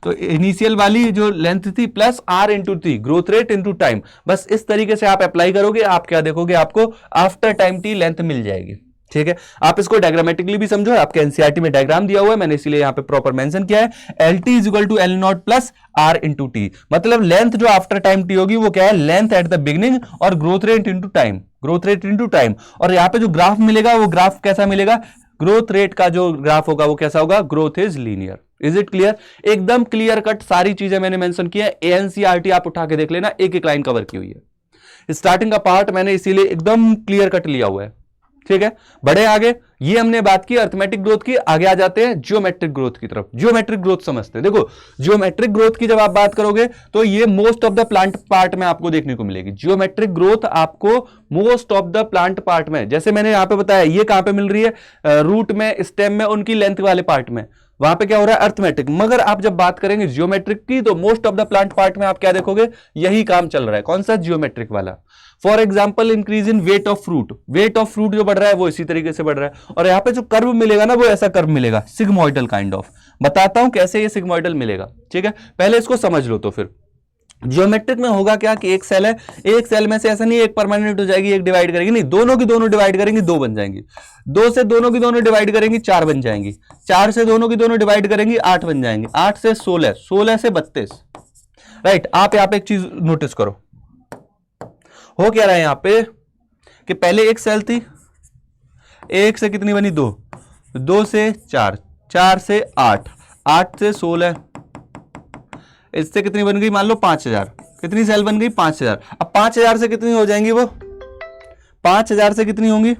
तो इनिशियल वाली जो लेंथ थी plus R into T, growth rate into time. बस इस तरीके से आप अप्लाई करोगे, आप क्या देखोगे? आपको आफ्टर टाइम T लेंथ मिल जाएगी। ठीक है, आप इसको डायग्रामेटिकली भी समझो, आपके एनसीईआरटी में डायग्राम दिया हुआ है, मैंने इसीलिए यहां पे प्रॉपर मेंशन किया है। LT is equal to L0 plus R into T, मतलब लेंथ जो आफ्टर टाइम T होगी वो क्या है? लेंथ एट द बिगिनिंग और growth rate into time, growth rate into time. और यहां पे जो ग्राफ मिलेगा वो ग्राफ कैसा मिलेगा? ग्रोथ रेट का जो ग्राफ होगा वो कैसा होगा? Growth is linear. Is it clear? एकदम क्लियर कट सारी चीजें मैंने मेंशन की है। एनसीईआरटी आप उठा के देख लेना, एक एक लाइन कवर की हुई है। स्टार्टिंग का पार्ट मैंने इसीलिए एकदम क्लियर कट लिया हुआ है। ठीक है, बड़े आगे ये हमने बात की अर्थमेटिक ग्रोथ की, आगे आ जाते हैं जियोमेट्रिक ग्रोथ की तरफ। जियोमेट्रिक ग्रोथ समझते हैं। देखो, जियोमेट्रिक ग्रोथ की जब आप बात करोगे तो ये most of the plant part में आपको देखने को मिलेगी। जियोमेट्रिक ग्रोथ आपको most of the plant part में, जैसे मैंने यहां पे बताया, ये कहां पे मिल रही है? रूट में, स्टेम में, उनकी लेंथ वाले पार्ट में, वहां पे क्या हो रहा है? अर्थमेटिक। मगर आप जब बात करेंगे जियोमेट्रिक की तो most of the plant part में आप क्या देखोगे? यही काम चल रहा है। कौन सा? जियोमेट्रिक वाला। For example increase in weight of fruit, weight of fruit जो बढ़ रहा है वो इसी तरीके से बढ़ रहा है। और यहां पे जो कर्व मिलेगा ना वो ऐसा कर्व मिलेगा, सिग्मोइडल काइंड ऑफ। बताता हूं कैसे ये सिग्मोइडल मिलेगा। ठीक है, पहले इसको समझ लो तो फिर ज्योमेट्रिक में होगा क्या कि एक सेल है, एक सेल में से ऐसा नहीं एक परमानेंट हो जाएगी एक डिवाइड करेगी, नहीं, दोनों की दोनों डिवाइड करेंगी दो बन जाएंगी, दो से दोनों की दोनों डिवाइड करेंगी चार बन जाएंगी, चार से दोनों की दोनों डिवाइड करेंगी आठ बन जाएंगी, आठ से 16, 16 से 32। राइट, आप यहां पे एक चीज नोटिस करो, हो क्या रहा है यहां पे कि पहले एक सेल थी, एक से कितनी बनी, दो, दो से चार, चार से आठ, आठ से 16, इससे कितनी बन गई मान लो 5000, कितनी सेल बन गई 5000। अब 5000 से कितनी हो जाएंगी वो, 5000 से कितनी होंगी,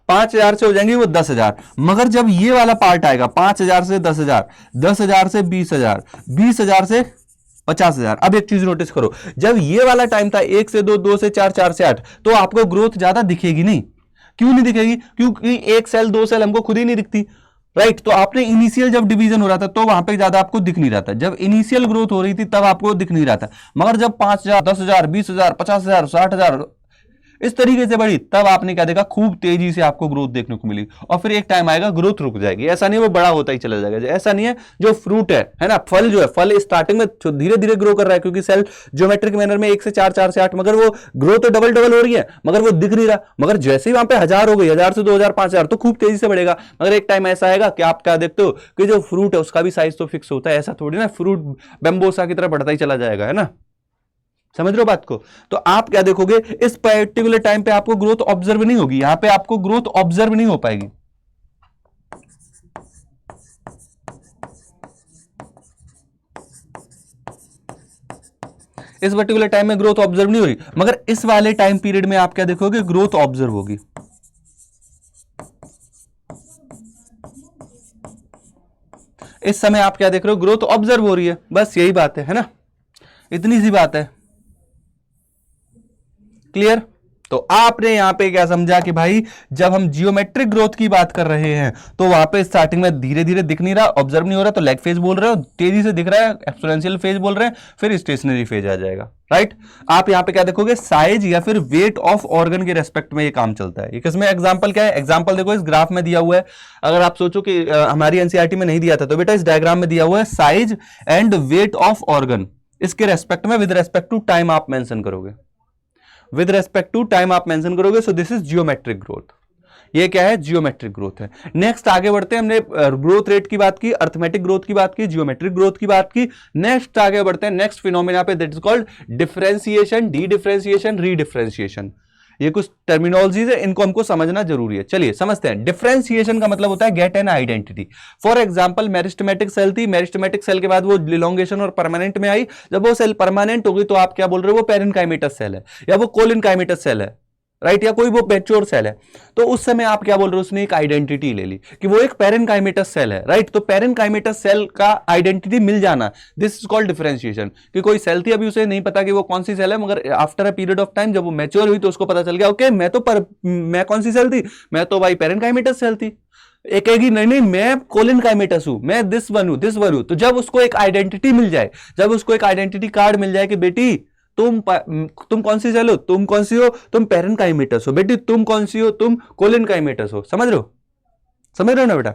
5000 से हो जाएंगी वो 10,000। मगर जब ये वाला पार्ट आएगा 5000 से 10,000, 10,000 से 20,000, 20,000 से 50,000। अब एक चीज नोटिस करो, जब ये वाला टाइम था 1 से 2, 2 से 4, 4 से 8, तो आपको ग्रोथ ज्यादा दिखेगी नहीं। क्यों नहीं दिखेगी, क्योंकि एक सेल दो सेल हमको खुद ही नहीं दिखती। राइट, तो आपने इनिशियल जब डिवीजन हो रहा था तो वहां पे ज्यादा आपको दिख नहीं रहा था, जब इनिशियल ग्रोथ हो रही थी तब आपको दिख नहीं रहा था। मगर जब 5,000, 10,000, 20,000, 50,000, 60,000 इस तरीके से बढ़ी, तब आपने क्या देखा, खूब तेजी से आपको ग्रोथ देखने को मिली। और फिर एक टाइम आएगा ग्रोथ रुक जाएगी, ऐसा नहीं वो बड़ा होता ही चला जाएगा, ऐसा नहीं है। जो फ्रूट है ना, फल जो है, फल स्टार्टिंग में धीरे धीरे ग्रो कर रहा है, क्योंकि सेल ज्योमेट्रिक मैनर में 1 से 4, 4 से 8, मगर वो ग्रो तो डबल डबल हो रही है, मगर वो दिख नहीं रहा। मगर जैसे ही वहां पे 1000 हो गई, 1000 से 2000, 5000, तो खूब तेजी से बढ़ेगा। मगर एक टाइम ऐसा आएगा कि आप क्या देखते हो कि जो फ्रूट है उसका भी साइज तो फिक्स होता है, ऐसा थोड़ी ना फ्रूट बेम्बोसा की तरह बढ़ता ही चला जाएगा, है ना। समझ रहे हो बात को। तो आप क्या देखोगे, इस पर्टिकुलर टाइम पे आपको ग्रोथ ऑब्जर्व नहीं होगी, यहां पे आपको ग्रोथ ऑब्जर्व नहीं हो पाएगी। इस पर्टिकुलर टाइम में ग्रोथ ऑब्जर्व नहीं हो रही, मगर इस वाले टाइम पीरियड में आप क्या देखोगे, ग्रोथ ऑब्जर्व होगी। इस समय आप क्या देख रहे हो, ग्रोथ ऑब्जर्व हो रही है, बस यही बात है ना, इतनी सी बात है। क्लियर। तो आपने यहां पे क्या समझा कि भाई जब हम जियोमेट्रिक ग्रोथ की बात कर रहे हैं तो वहां पे स्टार्टिंग में धीरे धीरे दिख नहीं रहा, ऑब्जर्व नहीं हो रहा, तो लैग फेज बोल रहे हो, तेजी से दिख रहा है एक्सपोनेंशियल फेज बोल रहे हैं, फिर स्टेशनरी फेज आ जाएगा। राइट, आप यहां पे क्या देखोगे, साइज या फिर वेट ऑफ ऑर्गन के रेस्पेक्ट में ये काम चलता है। इसमें एग्जांपल क्या है, एग्जांपल देखो इस ग्राफ में दिया हुआ है। अगर आप सोचो कि हमारी एनसीईआरटी में नहीं दिया था, तो बेटा इस डायग्राम में दिया हुआ है size and weight of organ, इसके रेस्पेक्ट में विद रेस्पेक्ट टू टाइम आप मेंशन करोगे, विद रेस्पेक्ट टू टाइम आप मेंशन करोगे। सो दिस इज जियोमेट्रिक ग्रोथ, ये क्या है, जियोमेट्रिक ग्रोथ है। नेक्स्ट आगे बढ़ते हैं, हमने ग्रोथ रेट की बात की, अर्थमेटिक ग्रोथ की बात की, जियोमेट्रिक ग्रोथ की बात की। नेक्स्ट आगे बढ़ते हैं नेक्स्ट फिनोमेना पे, that is called differentiation, D differentiation, रीडिफरेंशिएशन। ये कुछ टर्मिनोलॉजीज है, इनको हमको समझना जरूरी है। चलिए समझते हैं। डिफरेंशिएशन का मतलब होता है get an identity. For example meristematic cell थी, मेरिस्टेमेटिक सेल के बाद वो इलोंगेशन और परमानेंट में आई। जब वो सेल परमानेंट हो गई तो आप क्या बोल रहे हो, वो पेरेन्काइमेटस सेल है या वो कोलिनकाइमेटस सेल है, राइट, या कोई वो मैच्योर सेल है। तो उस समय आप क्या बोल रहे हो, उसने एक आइडेंटिटी ले ली कि वो एक पेरेन्काइमेटस सेल है, राइट। तो पेरेन्काइमेटस सेल का आइडेंटिटी मिल जाना, दिस इज कॉल्ड डिफरेंशिएशन। कि कोई सेल थी, अभी उसे नहीं पता कि वो कौन सी सेल है, मगर after a period of time जब वो मैच्योर हुई तो उसको पता चल गया, ओके मैं कौन सी सेल थी, मैं तो भाई पेरेन्काइमेटस सेल थी। एक कहेगी नहीं नहीं मैं कोलिनकाइमेटस हूं, मैं दिस वन हूं। तो जब उसको एक आइडेंटिटी मिल जाए, जब उसको एक आइडेंटिटी कार्ड मिल जाए कि बेटी तुम कौन सी सेल हो, तुम कौन सी हो, तुम पेरेन्काइमेटस हो, बेटी तुम कौन सी हो, तुम कोलिनकाइमेटस हो। समझ रहे हो ना बेटा।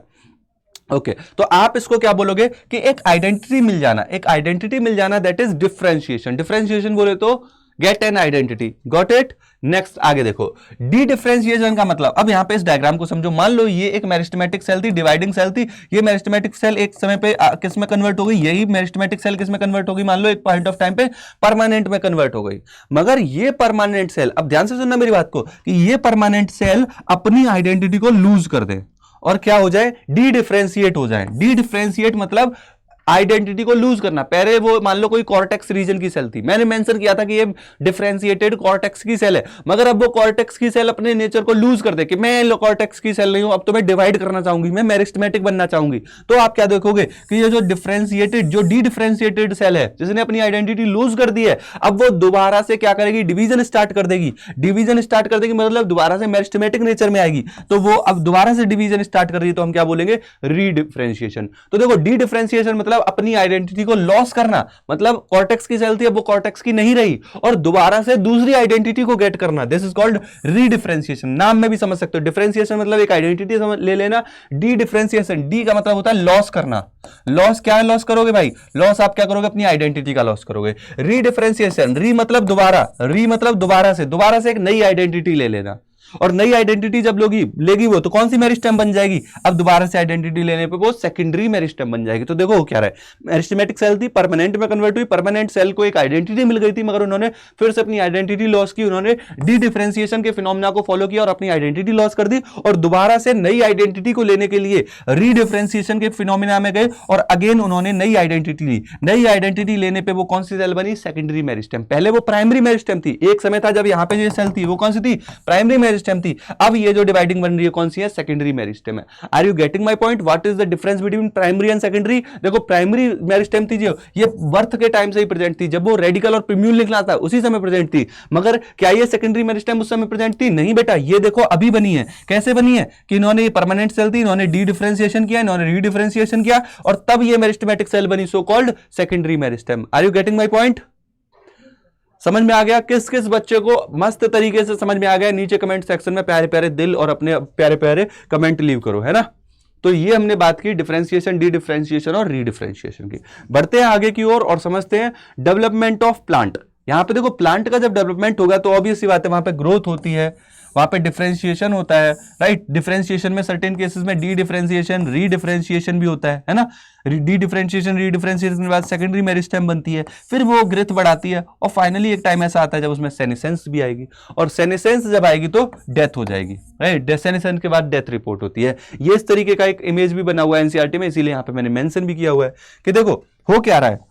ओके, तो आप इसको क्या बोलोगे कि एक आइडेंटिटी मिल जाना, एक आइडेंटिटी मिल जाना, दैट इज डिफरेंशिएशन। डिफरेंशिएशन बोले तो gate an identity, got it. Next आगे देखो, डी डिफरेंशिएशन का मतलब, अब यहां पे इस डायग्राम को समझो। मान लो ये एक मेरिस्टेमेटिक सेल थी, डिवाइडिंग सेल थी। ये मेरिस्टेमेटिक सेल एक समय पे किस में कन्वर्ट हो गई, यही मेरिस्टेमेटिक सेल किस में कन्वर्ट हो गई, मान लो एक पॉइंट ऑफ टाइम पे परमानेंट में कन्वर्ट हो गई। मगर ये परमानेंट सेल, अब ध्यान से सुनना मेरी बात को, कि ये परमानेंट सेल अपनी आइडेंटिटी को लूज कर दे और क्या हो जाए, डी डिफरेंशिएट हो जाए। डी डिफरेंशिएट मतलब आइडेंटिटी को लूज करना। पहले वो मान लो कोई कॉर्टेक्स रीजन की सेल थी, मैंने मेंशन किया था कि ये डिफरेंशिएटेड कॉर्टेक्स की सेल है, मगर अब वो कॉर्टेक्स की सेल अपने नेचर को लूज कर दे कि मैं कॉर्टेक्स की सेल नहीं हूं, अब तो मैं डिवाइड करना चाहूंगी, मैं मेरिस्टेमेटिक बनना चाहूंगी। तो आप क्या देखोगे कि ये जो डिफरेंशिएटेड, जो डी डिफरेंशिएटेड सेल है जिसने अपनी आइडेंटिटी लूज कर दी है, अब वो दोबारा से क्या करेगी, डिवीजन स्टार्ट कर देगी। डिवीजन स्टार्ट कर देगी मतलब दोबारा से मेरिस्टेमेटिक नेचर में आएगी। तो वो अब दोबारा से डिवीजन स्टार्ट कर रही है, तो हम क्या बोलेंगे, रीडिफरेंशिएशन। तो देखो डी डिफरेंशिएशन मतलब मतलब अपनी आइडेंटिटी को लॉस करना, मतलब कॉर्टेक्स की सेल थी अब वो कॉर्टेक्स की नहीं रही और दोबारा से दूसरी आइडेंटिटी को गेट करना, दिस इज कॉल्ड रीडिफरेंशिएशन। नाम में भी समझ सकते हो, डिफरेंशिएशन मतलब एक आइडेंटिटी ले लेना, डी डिफरेंशिएशन, डी का मतलब होता है लॉस करना। लॉस क्या है, लॉस करोगे भाई, लॉस आप क्या करोगे, अपनी आइडेंटिटी का लॉस करोगे। रीडिफरेंशिएशन, री मतलब दोबारा से एक नई आइडेंटिटी ले लेना, और नई आइडेंटिटी जब लेगी वो तो कौन सी मेरिस्टेम बन जाएगी, अब दोबारा से आइडेंटिटी लेने पे वो सेकेंडरी मेरिस्टेम बन जाएगी। तो देखो वो क्या रहा है, मेरिस्टेमेटिक सेल थी, परमानेंट में कन्वर्ट हुई, परमानेंट सेल को एक आइडेंटिटी मिल गई थी मगर उन्होंने फिर से अपनी आइडेंटिटी लॉस की, उन्होंने डी डिफरेंशिएशन के फिनोमेना को फॉलो किया और अपनी आइडेंटिटी लॉस कर दी, और दोबारा से नई आइडेंटिटी को लेने के लिए रीडिफरेंशिएशन के फिनोमेना में गए और अगेन उन्होंने नई आइडेंटिटी ली। नई आइडेंटिटी लेने पे वो कौन सी सेल बनी, सेकेंडरी मेरिस्टेम। पहले वो प्राइमरी मेरिस्टेम थी, एक समय था जब यहां पे जो सेल थी वो कौन सी थी, प्राइमरी मेरिस्टेम थी। अब ये जो डिवाइडिंग बन रही है कौन सी है, सेकेंडरी मेरिस्टेम है। Are you getting my point, what is the difference between primary and secondary. देखो प्राइमरी मेरिस्टेम थी जो ये बर्थ के टाइम से ही प्रेजेंट थी, जब वो रेडिकल और प्रिम्यूल निकला था उसी समय प्रेजेंट थी, मगर क्या ये सेकेंडरी मेरिस्टेम उस समय प्रेजेंट थी, नहीं बेटा, ये देखो अभी बनी है। कैसे बनी है कि इन्होंने ये परमानेंट सेल थी, इन्होंने डी डिफरेंशिएशन किया, इन्होंने रीडिफरेंशिएशन किया और तब ये मेरिस्टेमेटिक सेल बनी, so called secondary meristem. Are you getting my point, समझ में आ गया। किस किस बच्चे को मस्त तरीके से समझ में आ गया, नीचे कमेंट सेक्शन में प्यारे प्यारे दिल और अपने प्यारे प्यारे कमेंट लीव करो, है ना। तो ये हमने बात की डिफरेंशिएशन, डी डिफरेंशिएशन और रीडिफरेंशिएशन की। बढ़ते हैं आगे की ओर और समझते हैं डेवलपमेंट ऑफ प्लांट। यहां पे देखो प्लांट का जब डेवलपमेंट होगा तो ऑब्वियस सी बात है वहां पे ग्रोथ होती है, वहां पे डिफरेंशिएशन होता है, राइट। डिफरेंशिएशन में सर्टेन केसेस में डी डिफरेंशिएशन, रीडिफरेंशिएशन भी होता है ना। डी डिफरेंशिएशन, रीडिफरेंशिएशन के बाद सेकेंडरी मेरिस्टेम बनती है, फिर वो ग्रोथ बढ़ाती है और फाइनली एक टाइम ऐसा आता है जब उसमें सेनेसेंस भी आएगी, और सेनेसेंस जब आएगी तो डेथ हो जाएगी, राइट। सेनेसेंस के बाद डेथ रिपोर्ट होती है। ये इस तरीके का एक इमेज भी बना हुआ है एनसीईआरटी में, इसीलिए यहां पे मैंने मेंशन भी किया हुआ है कि देखो हो क्या रहा है।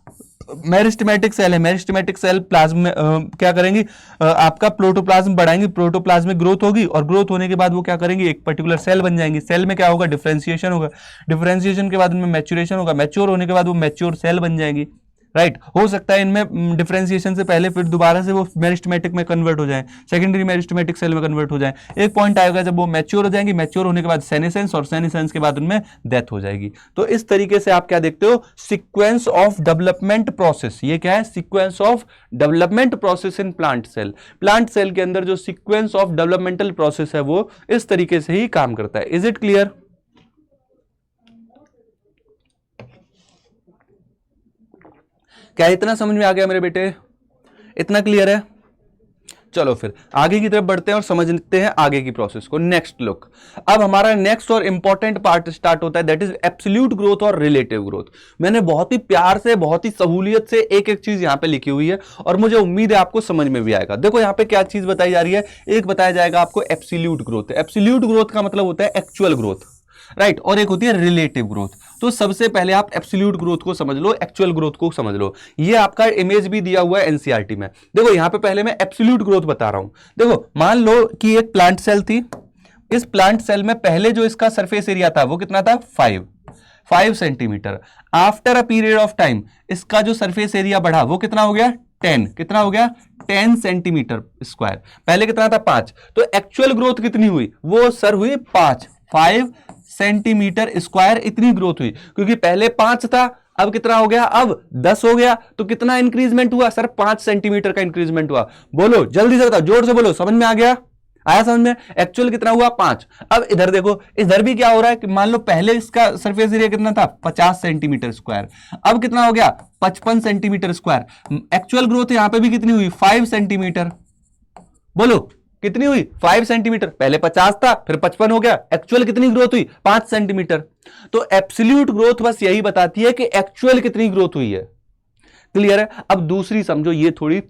मेरिस्टेमेटिक सेल है, मेरिस्टेमेटिक सेल प्लाज्म में क्या करेंगी, आपका प्रोटोप्लाज्म बढ़ाएंगी, प्रोटोप्लाज्म में ग्रोथ होगी और ग्रोथ होने के बाद वो क्या करेंगी, एक पर्टिकुलर सेल बन जाएंगी। सेल में क्या होगा, डिफरेंशिएशन होगा, डिफरेंशिएशन के बाद उनमें मैच्योरेशन होगा, मैच्योर होने के बाद वो मैच्योर सेल बन जाएंगी, राइट। हो सकता है इनमें डिफरेंशिएशन से पहले फिर दोबारा से वो मेरिस्टेमेटिक में कन्वर्ट हो जाए, सेकेंडरी मेरिस्टेमेटिक सेल में कन्वर्ट हो जाए। एक पॉइंट आएगा जब वो मैच्योर हो जाएंगी, मैच्योर होने के बाद सेनेसेंस, और सेनेसेंस के बाद उनमें डेथ हो जाएगी। तो इस तरीके से आप क्या देखते हो, सीक्वेंस ऑफ डेवलपमेंट प्रोसेस। ये क्या है, sequence of development process in plant cell. Plant cell के अंदर जो सीक्वेंस ऑफ डेवलपमेंटल प्रोसेस है वो इस तरीके से ही काम करता है। Is it clear. क्या इतना समझ में आ गया मेरे बेटे, इतना क्लियर है। चलो फिर आगे की तरफ बढ़ते हैं और समझते हैं आगे की प्रोसेस को। नेक्स्ट लुक, अब हमारा नेक्स्ट और इंपॉर्टेंट पार्ट स्टार्ट होता है, दैट इज एब्सोल्यूट ग्रोथ और रिलेटिव ग्रोथ। मैंने बहुत ही प्यार से, बहुत ही सहूलियत से एक एक चीज यहां पे लिखी हुई है और मुझे उम्मीद है आपको समझ में भी आएगा। देखो यहां पे क्या चीज बताई जा रही है, एक बताया जाएगा आपको एब्सोल्यूट ग्रोथ। एब्सोल्यूट ग्रोथ का मतलब होता है एक्चुअल ग्रोथ, राइट, और एक होती है रिलेटिव ग्रोथ। तो सबसे पहले आप एब्सोल्यूट ग्रोथ को समझ लो, एक्चुअल ग्रोथ को समझ लो। ये आपका इमेज भी दिया हुआ है एनसीईआरटी में। देखो यहां पे पहले मैं एब्सोल्यूट ग्रोथ बता रहा हूं। देखो मान लो कि एक प्लांट सेल थी, इस प्लांट सेल में पहले जो इसका सरफेस एरिया था वो कितना था, 5 centimetre. After a period of time इसका जो सरफेस एरिया बढ़ा वो कितना हो गया, 10। कितना हो गया, 10 सेंटीमीटर स्क्वायर। पहले कितना था, 5। तो एक्चुअल ग्रोथ कितनी हुई, वो सर हुई 5 सेंटीमीटर स्क्वायर, इतनी ग्रोथ हुई। क्योंकि पहले 5 था, अब कितना हो गया, अब 10 हो गया। तो कितना इंक्रीजमेंट हुआ सर, 5 सेंटीमीटर का इंक्रीजमेंट हुआ। बोलो जल्दी से बताओ, जोर से बोलो, समझ में आ गया, आया समझ में। एक्चुअल कितना हुआ, 5। अब इधर देखो, इधर भी क्या हो रहा है कि मान लो पहले इसका सरफेस एरिया कितना था, 50 सेंटीमीटर स्क्वायर। अब कितना हो गया, 55 सेंटीमीटर स्क्वायर। एक्चुअल ग्रोथ यहां पे भी कितनी हुई, 5 सेंटीमीटर। बोलो कितनी हुई, 5 सेंटीमीटर। पहले 50 था, फिर 55 हो गया। एक्चुअल कितनी ग्रोथ हुई, 5 सेंटीमीटर। तो एब्सोल्यूट ग्रोथ बस यही बताती है कि एक्चुअल कितनी ग्रोथ हुई है। क्लियर है। अब दूसरी समझो, ये थोड़ी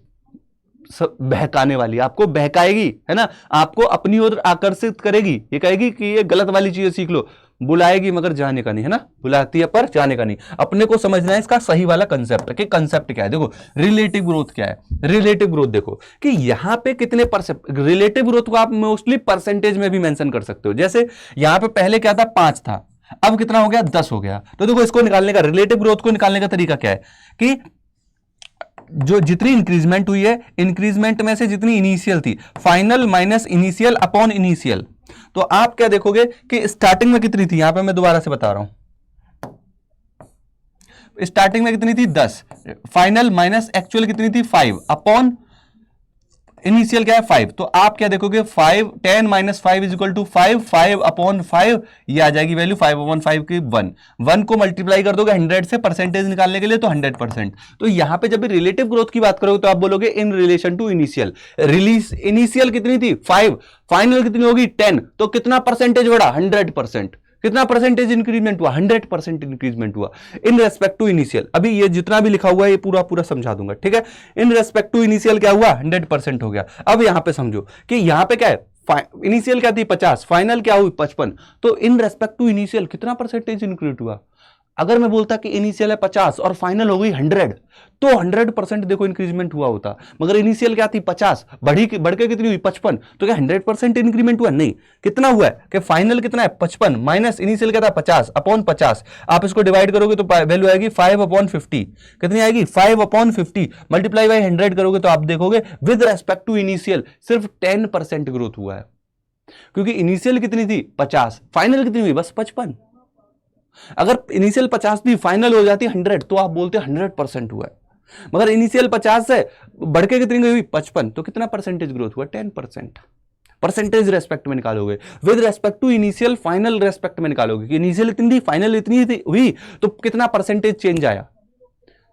बहकाने वाली, आपको बहकाएगी, है ना, आपको अपनी ओर आकर्षित करेगी। ये कहेगी कि ये गलत वाली चीजें सीख लो, बुलाएगी मगर जाने का नहीं, है ना, बुलाती है पर जाने का नहीं। अपने को समझना है इसका सही वाला कंसेप्ट, कि कंसेप्ट क्या है। देखो रिलेटिव ग्रोथ क्या है, रिलेटिव ग्रोथ देखो कि यहां पे कितने परसेंट, रिलेटिव ग्रोथ को आप मोस्टली परसेंटेज में भी मेंशन कर सकते हो। जैसे यहां पे पहले क्या था, 5 था, अब कितना हो गया, 10 हो गया। तो देखो इसको निकालने का, रिलेटिव ग्रोथ को निकालने का तरीका क्या है कि जो जितनी इंक्रीजमेंट हुई है, इंक्रीजमेंट में से जितनी इनिशियल थी, final minus initial upon initial. तो आप क्या देखोगे कि स्टार्टिंग में कितनी थी, यहां पे मैं दोबारा से बता रहा हूं, स्टार्टिंग में कितनी थी 10, फाइनल माइनस एक्चुअल कितनी थी 5 अपॉन इनिशियल क्या है 5, तो आप क्या देखोगे 5, 10 minus 5 is equal to 5, 5 upon 5, ये आ जाएगी वैल्यू 5 अपॉन 5 की 1 को मल्टीप्लाई कर दोगे 100 से परसेंटेज निकालने के लिए तो 100%। तो यहां पे जब भी रिलेटिव ग्रोथ की बात करोगे तो आप बोलोगे in relation to initial. Initial कितनी थी 5, फाइनल कितनी होगी 10, तो कितना परसेंटेज बढ़ा 100%। कितना परसेंटेज इंक्रीजमेंट हुआ 100% इंक्रीजमेंट हुआ इन रेस्पेक्ट टू इनिशियल। अभी ये जितना भी लिखा हुआ है ये पूरा पूरा समझा दूंगा, ठीक है। इन रेस्पेक्ट टू इनिशियल क्या हुआ 100% हो गया। अब यहां पे समझो कि यहां पे क्या है, इनिशियल क्या थी 50, फाइनल क्या हुई 55, तो इन रेस्पेक्ट टू इनिशियल कितना परसेंटेज इंक्रीज हुआ। अगर मैं बोलता कि इनिशियल है 50 और फाइनल हो गई 100, तो 100% देखो इंक्रीजमेंट हुआ होता। मगर इनिशियल क्या थी 50, बढ़ के कितनी हुई 55, तो क्या 100% इंक्रीमेंट हुआ? नहीं। कितना हुआ है कि फाइनल कितना है 55 माइनस इनिशियल क्या था 50 अपॉन 50, आप इसको डिवाइड करोगे तो वैल्यू आएगी 5 अपॉन 50। कितनी आएगी 5 अपॉन 50 मल्टीप्लाई बाई 100 करोगे तो आप देखोगे विद रेस्पेक्ट टू इनिशियल सिर्फ 10% ग्रोथ हुआ है, क्योंकि इनिशियल कितनी थी 50, फाइनल कितनी हुई बस 55। अगर इनिशियल 50 थी फाइनल हो जाती 100 तो आप बोलते 100% हुआ है। मगर इनिशियल 50 से बढ़ के कितनी हुई 55, तो कितना परसेंटेज ग्रोथ हुआ 10%। परसेंटेज रेस्पेक्ट में निकालोगे, with respect to initial final respect में निकालोगे कि इनिशियल इतनी थी फाइनल इतनी थी हुई, तो कितना परसेंटेज चेंज आया,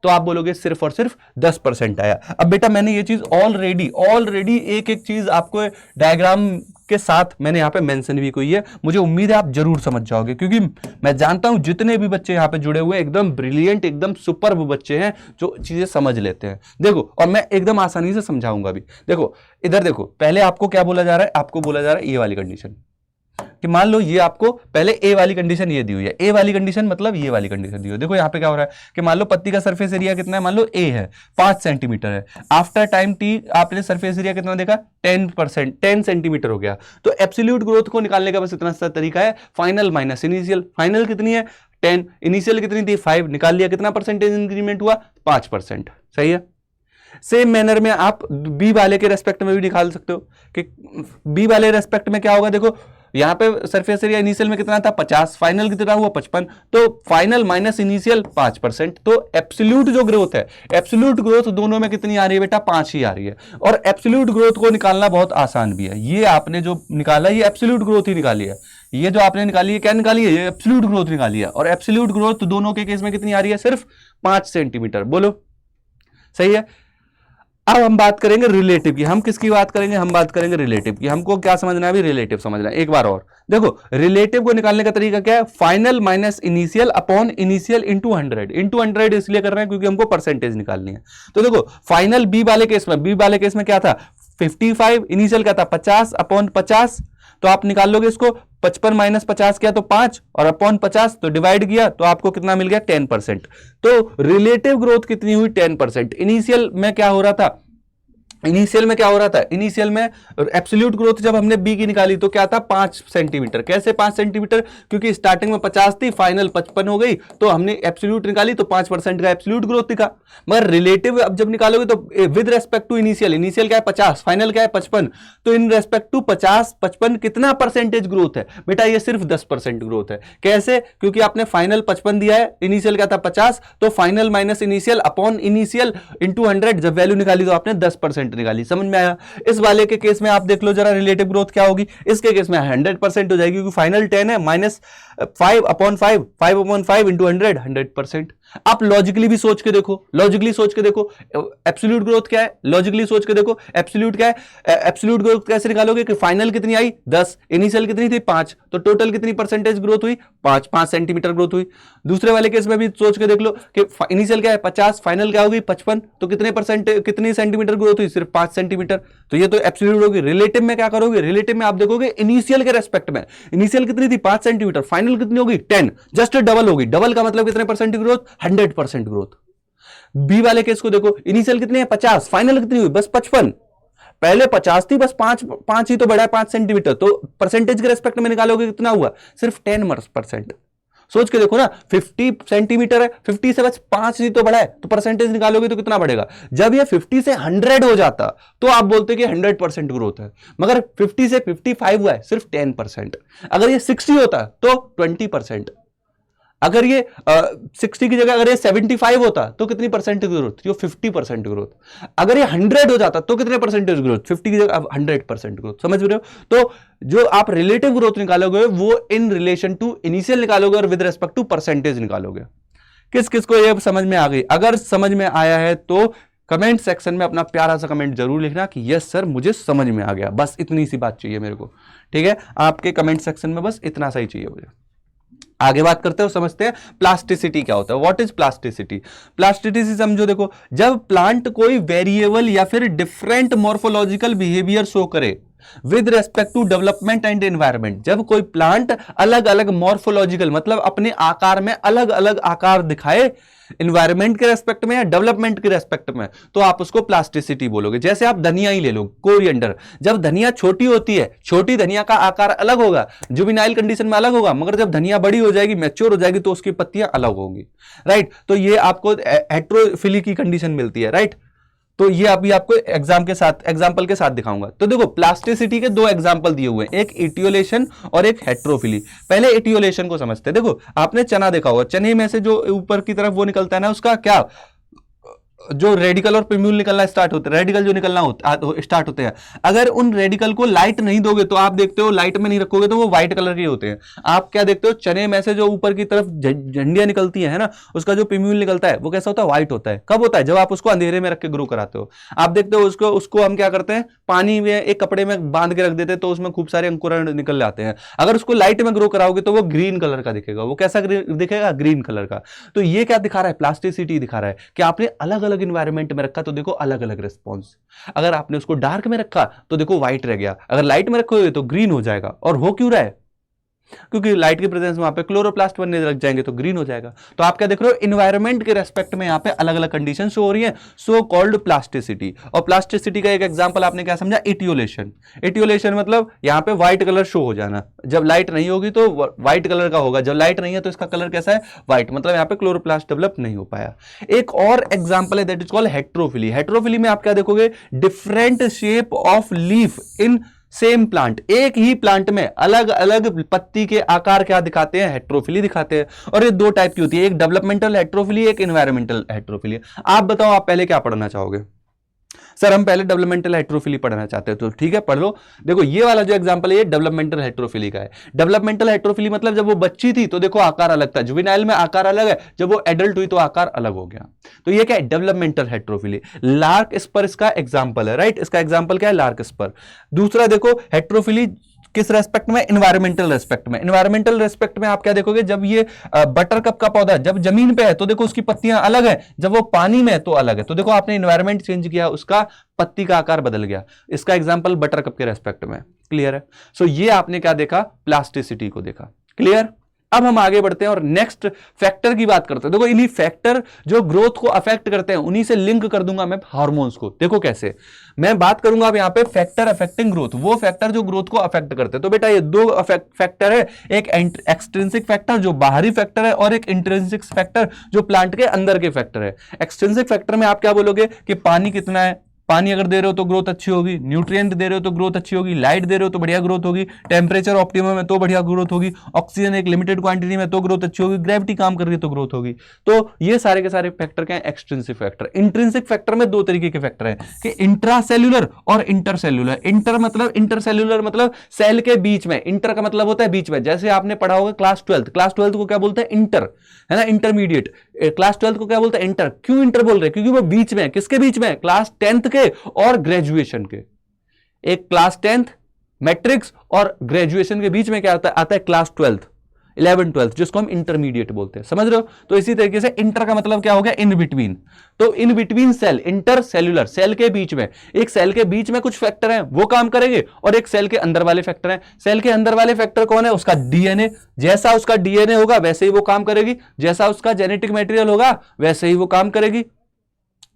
तो आप बोलोगे सिर्फ और सिर्फ 10% आया। अब बेटा मैंने ये चीज ऑलरेडी एक एक चीज आपको डायग्राम के साथ मैंने यहां पे मेंशन भी की है। मुझे उम्मीद है आप जरूर समझ जाओगे, क्योंकि मैं जानता हूं जितने भी बच्चे यहां पे जुड़े हुए एकदम ब्रिलियंट एकदम सुपर्ब बच्चे हैं जो चीजें समझ लेते हैं। देखो, और मैं एकदम आसानी से समझाऊंगा भी। देखो इधर देखो, पहले आपको क्या बोला जा रहा है, आपको बोला जा रहा है ये वाली कंडीशन कि मान लो ये आपको पहले ए वाली कंडीशन ये दी हुई है, ए वाली कंडीशन मतलब ये वाली कंडीशन दी हुई है। देखो यहाँ पे क्या हो रहा है कि मान लो पत्ती का सरफेस एरिया कितना है, मान लो ए है 5 सेंटीमीटर है, आफ्टर टाइम टी आपने सरफेस एरिया कितना देखा 10 सेंटीमीटर हो गया। तो एब्सोल्यूट ग्रोथ को निकालने का बस इतना सा तरीका है, फाइनल माइनस इनिशियल। फाइनल कितनी है 10, इनिशियल कितनी थी 5, निकाल लिया, कितना परसेंटेज इंक्रीमेंट हुआ 5%। सही है। सेम मैनर में आप बी वाले के रेस्पेक्ट में भी निकाल सकते हो कि बी वाले रेस्पेक्ट में क्या होगा। देखो यहां पे सरफेस एरिया इनिशियल में कितना था 50, फाइनल कितना हुआ 55, तो फाइनल माइनस इनिशियल 5%, तो एब्सोल्यूट जो ग्रोथ है, एब्सोल्यूट ग्रोथ दोनों में कितनी आ रही है बेटा 5 ही आ रही है। और एब्सोल्यूट ग्रोथ को निकालना बहुत आसान भी है। ये आपने जो निकाला ये एब्सोल्यूट ग्रोथ ही निकाली है, ये जो आपने निकाली है क्या निकाली है, ये एब्सोल्यूट ग्रोथ निकाली है। और एब्सोल्यूट ग्रोथ दोनों के केस में कितनी आ रही है, सिर्फ 5 सेंटीमीटर। बोलो सही है। अब हम बात करेंगे रिलेटिव की। हम किसकी बात करेंगे, हम बात करेंगे रिलेटिव की। हमको क्या समझना है अभी, रिलेटिव समझना है। एक बार और देखो, रिलेटिव को निकालने का तरीका क्या है, final minus initial upon initial into 100 इसलिए कर रहे हैं क्योंकि हमको परसेंटेज निकालनी है। तो देखो फाइनल बी वाले केस में क्या था 55, इनिशियल क्या था 50 अपॉन 50, तो आप निकाल लोगे इसको 55 माइनस 50 किया तो 5 और अपॉन 50 तो डिवाइड किया तो आपको कितना मिल गया 10%। तो रिलेटिव ग्रोथ कितनी हुई 10%। इनिशियल में क्या हो रहा था, इनिशियल में एब्सोल्यूट ग्रोथ जब हमने बी की निकाली तो क्या था 5 सेंटीमीटर। कैसे 5 सेंटीमीटर, क्योंकि स्टार्टिंग में 50 थी फाइनल 55 हो गई तो हमने एब्सोल्यूट निकाली तो 5% का एब्सोल्यूट ग्रोथ दिखा। मगर रिलेटिव अब जब निकालोगे तो विद रेस्पेक्ट टू इनिशियल क्या है 50, फाइनल क्या है 55, तो इन रेस्पेक्ट टू 50 55 कितना परसेंटेज ग्रोथ है बेटा, ये सिर्फ 10% ग्रोथ है। कैसे, क्योंकि आपने फाइनल 55 दिया है, इनिशियल क्या था 50, तो final minus initial upon initial into 100 जब वैल्यू निकाली तो आपने 10% निकाली। समझ में आया। इस वाले के केस में आप देख लो जरा रिलेटिव ग्रोथ क्या होगी, इसके केस में 100% हो जाएगी क्योंकि फाइनल 10 है, माइनस 5 अपॉन 5 इंटू 100%। आप लॉजिकली भी सोच के देखो, एब्सोल्यूट ग्रोथ क्या है, लॉजिकली सोच के देखो एब्सोल्यूट क्या है। एब्सोल्यूट ग्रोथ कैसे निकालोगे कि फाइनल कितनी आई 10, इनिशियल कितनी थी 5, तो टोटल कितनी परसेंटेज ग्रोथ हुई 5 सेंटीमीटर ग्रोथ हुई। दूसरे वाले केस में भी सोच के देख लो कि इनिशियल क्या है 50, फाइनल क्या होगी 55, तो कितनी सेंटीमीटर ग्रोथ हुई सिर्फ 5 सेंटीमीटर। तो ये तो एब्सोल्यूट होगी। रिलेटिव में क्या करोगे, रिलेटिव में आप देखोगे इनिशियल के रेस्पेक्ट में, इनिशियल कितनी थी 5 सेंटीमीटर, फाइनल कितनी होगी 10, जस्ट डबल होगी। डबल का मतलब कितने परसेंट ग्रोथ, 100% ग्रोथ। बी वाले केस को देखो, इनिशियल कितनी है 50, फाइनल कितनी हुई बस 55, पहले 50 थी बस 5 ही तो बढ़ा है 5 सेंटीमीटर, तो परसेंटेज के रेस्पेक्ट में निकालोगे कितना हुआ सिर्फ 10%। सोच के देखो ना, 50 सेंटीमीटर है, 50 से बस 5 ही तो बढ़ा है, तो परसेंटेज निकालोगे तो कितना बढ़ेगा। जब ये 50 से 100 हो जाता तो आप बोलते कि 100% ग्रोथ है, मगर 50 से 55 हुआ है सिर्फ 10%। अगर ये 60 होता तो 20%, अगर ये 60 की जगह अगर ये 75 होता तो कितनी परसेंटेज ग्रोथ? जो 50% ग्रोथ। अगर ये 100 हो जाता तो कितने परसेंटेज ग्रोथ? 50 की जगह अब 100% ग्रोथ। समझ रहे हो? तो जो आप रिलेटिव ग्रोथ निकालोगे वो इन रिलेशन टू इनिशियल निकालोगे और विद रिस्पेक्ट टू परसेंटेज निकालोगे। किस किस को ये समझ में आ गई? अगर समझ में आया है तो कमेंट सेक्शन में अपना प्यारा सा कमेंट जरूर लिखना कि यस सर मुझे समझ में आ गया। बस इतनी सी बात चाहिए मेरे को, ठीक है? आपके कमेंट सेक्शन में बस इतना सा ही चाहिए मुझे। आगे बात करते हो, समझते हैं प्लास्टिसिटी क्या होता है। What is plasticity? प्लास्टिसिटी समझो, देखो जब प्लांट कोई वेरिएबल या फिर डिफरेंट मॉर्फोलॉजिकल बिहेवियर शो करे with respect to development and environment, जब कोई प्लांट अलग अलग मॉर्फोलॉजिकल मतलब अपने आकार में अलग अलग आकार दिखाए एनवायरमेंट के रेस्पेक्ट में या डेवलपमेंट के रेस्पेक्ट में, तो आप उसको प्लास्टिसिटी बोलोगे। जैसे आप धनिया ही ले लो, कोरिएंडर, जब धनिया छोटी होती है, छोटी धनिया का आकार अलग होगा, जुवेनाइल कंडीशन में अलग होगा, मगर जब धनिया बड़ी हो जाएगी, मैच्योर हो जाएगी, तो उसकी पत्तियां अलग होंगी, राइट? तो ये आपको हेट्रोफिली की कंडीशन मिलती है, राइट? तो ये अभी आपको एग्जांपल के साथ दिखाऊंगा। तो देखो प्लास्टिसिटी के दो एग्जांपल दिए हुए हैं, एक इटियोलेशन और एक हेट्रोफिली। पहले इटियोलेशन को समझते हैं। देखो आपने चना देखा होगा, चने में से जो ऊपर की तरफ वो निकलता है ना, उसका क्या जो रेडिकल और पिम्यूल निकलना स्टार्ट होते हैं, रेडिकल जो निकलना स्टार्ट होते हैं, अगर उन रेडिकल को लाइट नहीं दोगे तो आप देखते हो लाइट में नहीं रखोगे तो वो व्हाइट कलर के होते हैं। आप क्या देखते हो, चने में से जो ऊपर की तरफ झंडियां निकलती है ना, उसका जो पिम्यूल निकलता है वो कैसा होता है? व्हाइट होता है। कब होता है? जब आप उसको अंधेरे में रख के ग्रो कराते हो। आप देखते हो उसको हम क्या करते हैं, पानी में एक कपड़े में बांध के रख देते हैं तो उसमें खूब सारे अंकुरण निकल जाते हैं। अगर उसको लाइट में ग्रो कराओगे तो वो ग्रीन कलर का दिखेगा। वो कैसा दिखेगा? ग्रीन कलर का। तो ये क्या दिखा रहा है? प्लास्टिसिटी दिखा रहा है कि आपने अलग अलग इन्वायरमेंट में रखा तो देखो अलग अलग रिस्पॉन्स। अगर आपने उसको डार्क में रखा तो देखो व्हाइट रह गया, अगर लाइट में रखोगे तो ग्रीन हो जाएगा। और हो क्यों रहा है? क्योंकि लाइट की प्रेजेंस में वहां पे क्लोरोप्लास्ट बनने लग जाएंगे तो ग्रीन हो जाएगा। तो आप क्या देख रहे हो, इन्वायरमेंट के रेस्पेक्ट में यहां पे अलग अलग कंडीशन शो हो रही है, सो कॉल्ड प्लास्टिसिटी। और प्लास्टिसिटी का एक एग्जांपल आपने क्या समझा? इटियोलेशन। इटियोलेशन मतलब यहां पे व्हाइट कलर शो हो जाना, जब लाइट नहीं होगी तो व्हाइट कलर का होगा, जब लाइट नहीं है तो इसका कलर कैसा है? व्हाइट। मतलब यहां पे क्लोरोप्लास्ट डेवलप नहीं हो पाया। एक और एग्जांपल है that is called heterophylly. Heterophylly में आप क्या देखोगे? Different shape of leaf in same plant. एक ही प्लांट में अलग अलग पत्ती के आकार क्या दिखाते हैं? हेट्रोफिली दिखाते हैं। और ये दो टाइप की होती है, एक डेवलपमेंटल हेट्रोफिली, एक एनवायरमेंटल हेट्रोफिली। आप बताओ आप पहले क्या पढ़ना चाहोगे? सर हम पहले डेवलपमेंटल हेट्रोफिली पढ़ना चाहते हैं, तो ठीक है पढ़ लो। देखो ये वाला जो एग्जांपल है ये डेवलपमेंटल हेट्रोफिली का है। डेवलपमेंटल हेट्रोफिली मतलब जब वो बच्ची थी तो देखो आकार अलग था, जुवेनाइल में आकार अलग है, जब वो एडल्ट हुई तो आकार अलग हो गया। तो ये क्या है? Developmental heterophylly. लार्क स्पर इसका एग्जांपल है, राइट? इसका एग्जांपल क्या है? Larkspur. दूसरा देखो हेट्रोफिली किस रेस्पेक्ट में? एनवायरमेंटल रेस्पेक्ट में। एनवायरमेंटल रेस्पेक्ट में आप क्या देखोगे? जब ये बटर कप का पौधा जब जमीन पे है तो देखो उसकी पत्तियां अलग है, जब वो पानी में है तो अलग है। तो देखो आपने एनवायरमेंट चेंज किया, उसका पत्ती का आकार बदल गया। इसका एग्जांपल बटर कप के रेस्पेक्ट में। क्लियर है? सो ये आपने क्या देखा? प्लास्टिसिटी को देखा। क्लियर? अब हम आगे बढ़ते हैं और नेक्स्ट फैक्टर की बात करते हैं। देखो इन्हीं फैक्टर जो ग्रोथ को अफेक्ट करते हैं उन्हीं से लिंक कर दूंगा मैं हार्मोन्स को। देखो कैसे मैं बात करूंगा अब यहां पे फैक्टर अफेक्टिंग ग्रोथ, वो फैक्टर जो ग्रोथ को अफेक्ट करते हैं। तो बेटा ये दो फैक्टर है, एक एक्सट्रिंसिक फैक्टर जो बाहरी फैक्टर है और एक इंट्रिंसिक फैक्टर जो प्लांट के अंदर के फैक्टर है। एक्सट्रिंसिक फैक्टर में आप क्या बोलोगे कि पानी कितना है, पानी अगर दे रहे हो तो ग्रोथ अच्छी होगी, न्यूट्रिएंट दे रहे हो तो ग्रोथ अच्छी होगी, लाइट दे रहे हो तो बढ़िया ग्रोथ होगी, टेम्परेचर ऑप्टिमम है तो बढ़िया ग्रोथ होगी, ऑक्सीजन एक लिमिटेड क्वांटिटी में तो ग्रोथ अच्छी होगी, ग्रेविटी काम कर रही है तो ग्रोथ होगी। तो ये सारे के सारे फैक्टर क्या है? Extrinsic factor. इंट्रिंसिक फैक्टर में दो तरीके के फैक्टर हैं कि इंट्रासेल्युलर और इंटरसेल्युलर। इंटरसेल्युलर मतलब सेल के बीच में, इंटर का मतलब होता है बीच में। जैसे आपने पढ़ा होगा क्लास 12 को क्या बोलते हैं? इंटर, है ना, इंटरमीडिएट। क्लास 12 को क्या बोलते हैं? इंटर। क्यों इंटर बोल रहे हैं? क्योंकि वो बीच में, किसके बीच में? क्लास 10th के और ग्रेजुएशन के। एक क्लास 10th मैट्रिक्स और ग्रेजुएशन के बीच में क्या आता है क्लास 12th 11th 12th, जिसको हम इंटरमीडिएट बोलते हैं। समझ रहे हो? तो इसी तरीके से इंटर का मतलब क्या हो गया? In between. तो in between cell, inter cellular, cell के बीच में। एक सेल के बीच में कुछ फैक्टर हैं वो काम करेंगे और एक सेल के अंदर वाले फैक्टर हैं। सेल के अंदर वाले फैक्टर कौन है? उसका डीएनए। जैसा उसका डीएनए होगा वैसे ही वो काम करेगी, जैसा उसका जेनेटिक मटेरियल होगा वैसे ही वो काम करेगी।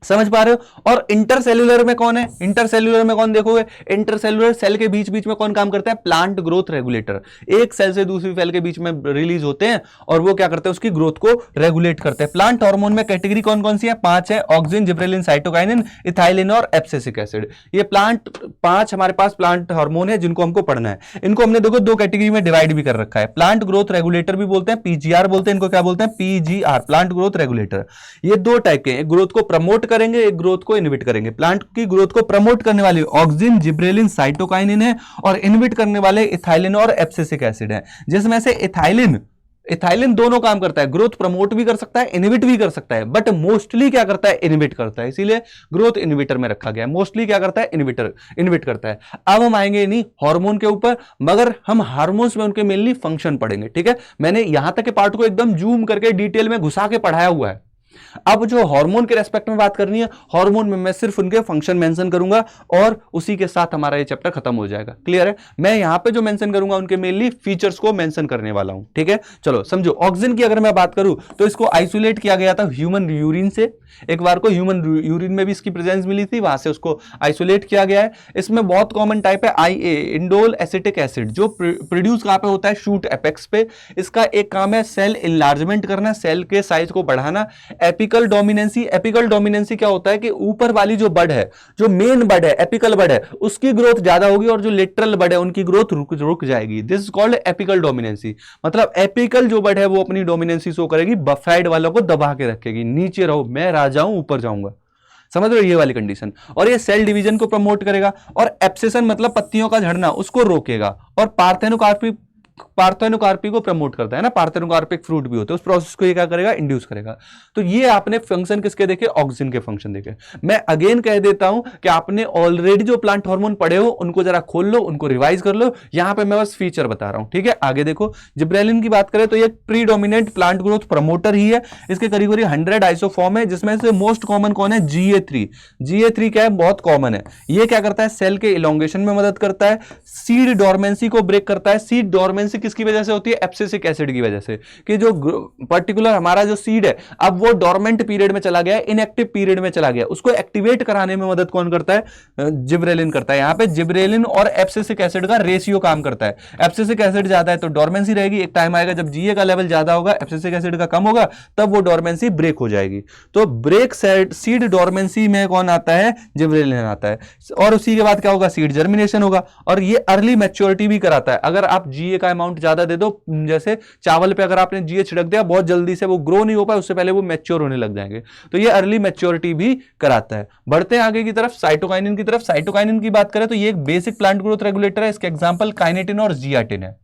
समझ पा रहे हो। और इंटरसेल्यूलर में कौन है, इंटरसेल्यूलर में कौन देखोगे, इंटरसेल्यूलर सेल के बीच बीच में कौन काम करता है, प्लांट ग्रोथ रेगुलेटर। एक सेल से दूसरी सेल के बीच में रिलीज होते हैं और वो क्या करते हैं, उसकी ग्रोथ को रेगुलेट करते हैं। प्लांट हार्मोन में कैटेगरी कौन कौन सी है, 5 है, ऑक्सिन, जिब्रेलिन, साइटोकाइनिन, इथाइलिन और एब्सिसिक एसिड। ये प्लांट 5 हमारे पास प्लांट हार्मोन है जिनको हमको पढ़ना है। इनको हमने देखो 2 कैटेगरी में डिवाइड भी कर रखा है। प्लांट ग्रोथ रेगुलेटर भी बोलते हैं, पीजीआर बोलते हैं, इनको क्या बोलते हैं, पीजीआर, प्लांट ग्रोथ रेगुलेटर। ये 2 टाइप के हैं, एक ग्रोथ को प्रमोट करेंगे, एक ग्रोथ को इनहिबिट करेंगे। प्लांट की ग्रोथ को प्रमोट करने वाले ऑक्सिन, जिब्रेलिन, साइटोकाइनिन है और इनहिबिट करने वाले इथाइलिन और एब्सिसिक एसिड है। जिसमें से इथाइलिन दोनों काम करता है, ग्रोथ प्रमोट भी कर सकता है, इनहिबिट भी कर सकता है, बट मोस्टली क्या करता है, इनहिबिट करता है, इसीलिए ग्रोथ इनहिबिटर में रखा गया है। मोस्टली क्या करता है, इनहिबिट करता है। अब हम आएंगे नहीं हार्मोन के ऊपर, मगर हम हार्मोन्स में उनके मेनली फंक्शन पढ़ेंगे, ठीक है। मैंने यहां तक के पार्ट को एकदम जूम करके डिटेल में घुसा के पढ़ाया हुआ है। अब जो हार्मोन के रेस्पेक्ट में बात करनी है, हार्मोन में मैं सिर्फ उनके फंक्शन मेंशन करूंगा और उसी के साथ हमारा ये चैप्टर खत्म हो जाएगा। क्लियर है। मैं यहां पे जो मेंशन करूंगा उनके मेनली फीचर्स को मेंशन करने वाला हूं, ठीक है। चलो समझो, ऑक्सिन की अगर मैं बात करूं तो इसको आइसोलेट किया गया था ह्यूमन यूरिन से। एक बार को ह्यूमन यूरिन में भी इसकी प्रेजेंस मिली थी, वहां से उसको आइसोलेट किया गया है। इसमें बहुत कॉमन टाइप है IA, इंडोल एसिटिक एसिड, जो प्रोड्यूस कहां पे होता है, शूट एपेक्स पे। इसका एक काम है सेल इनलार्जमेंट करना, सेल के साइज को बढ़ाना। एपिकल डोमिनेंसी क्या होता है कि ऊपर वाली जो बड है, जो मेन बड है, एपिकल बड है, उसकी ग्रोथ ज्यादा होगी और जो लेटरल बड है उनकी ग्रोथ रुक जाएगी। This is called apical dominancy. मतलब एपिकल जो बड है वो अपनी डोमिनेंसी शो करेगी, साइड वालों को दबा के रखेगी, नीचे रहो मैं राजा हूं ऊपर जाऊंगा। समझ रहे हो ये वाली कंडीशन। और ये सेल डिवीजन को प्रमोट करेगा। और एब्सेशन मतलब पत्तियों का झड़ना, उसको रोकेगा। और पार्थेनोकार्पी को प्रमोट करता है ना, पार्थेनोकार्पिक फ्रूट भी होते हैं, उस प्रोसेस को ये क्या करेगा, इंड्यूस करेगा। तो ये आपने फंक्शन किसके देखे, ऑक्सिन के फंक्शन देखे। मैं अगेन कह देता हूं कि आपने ऑलरेडी जो प्लांट हार्मोन पढ़े हो उनको जरा खोल लो, उनको रिवाइज कर लो। यहां पे मैं बस फीचर बता रहा हूं, ठीक है। आगे देखो, जिब्रेलिन की बात करें तो ये प्रीडोमिनेंट प्लांट ग्रोथ प्रमोटर ही है। इसके करीब करीब 100 आइसोफॉर्म है, जिसमें से मोस्ट कॉमन कौन है, GA3 क्या है, बहुत कॉमन है। ये क्या करता है, सेल के इलोंगेशन में मदद करता है, सीड डोरमेंसी को ब्रेक करता है। सीड डोरमेंसी किसकी वजह से होती है, एब्सिसिक एसिड की वजह से, कि जो पर्टिकुलर हमारा जो सीड है अब वो डोरमेंट पीरियड में चला गया, इनएक्टिव पीरियड में चला गया, उसको एक्टिवेट कराने में मदद कौन करता है, जिब्रेलिन करता है। यहां पे जिब्रेलिन और एब्सिसिक एसिड का रेशियो काम करता है। एब्सिसिक एसिड ज्यादा है तो डोरमेंसी रहेगी, एक टाइम आएगा जब GA का लेवल ज्यादा होगा, एब्सिसिक एसिड का कम होगा, तब वो डोरमेंसी ब्रेक हो जाएगी। तो ब्रेक सीड डोरमेंसी में कौन आता है, जिब्रेलिन आता है। और उसी के बाद क्या होगा, सीड जर्मिनेशन होगा। और ये अर्ली मैच्योरिटी भी कराता है। अगर आप GA का अमाउंट ज्यादा दे दो, जैसे चावल पे अगर आपने GA छिड़क दिया, बहुत जल्दी से वो ग्रो नहीं हो पाए, उससे पहले वो मैच्योर होने लग जाएंगे। तो ये अर्ली मैच्योरिटी भी कराता है। बढ़ते हैं आगे की तरफ, साइटोकाइनिन की तरफ। साइटोकाइनिन की बात करें तो ये एक बेसिक प्लांट ग्रोथ रेगुलेटर है। इसके एग्जांपल काइनेटिन और जियाटिन है।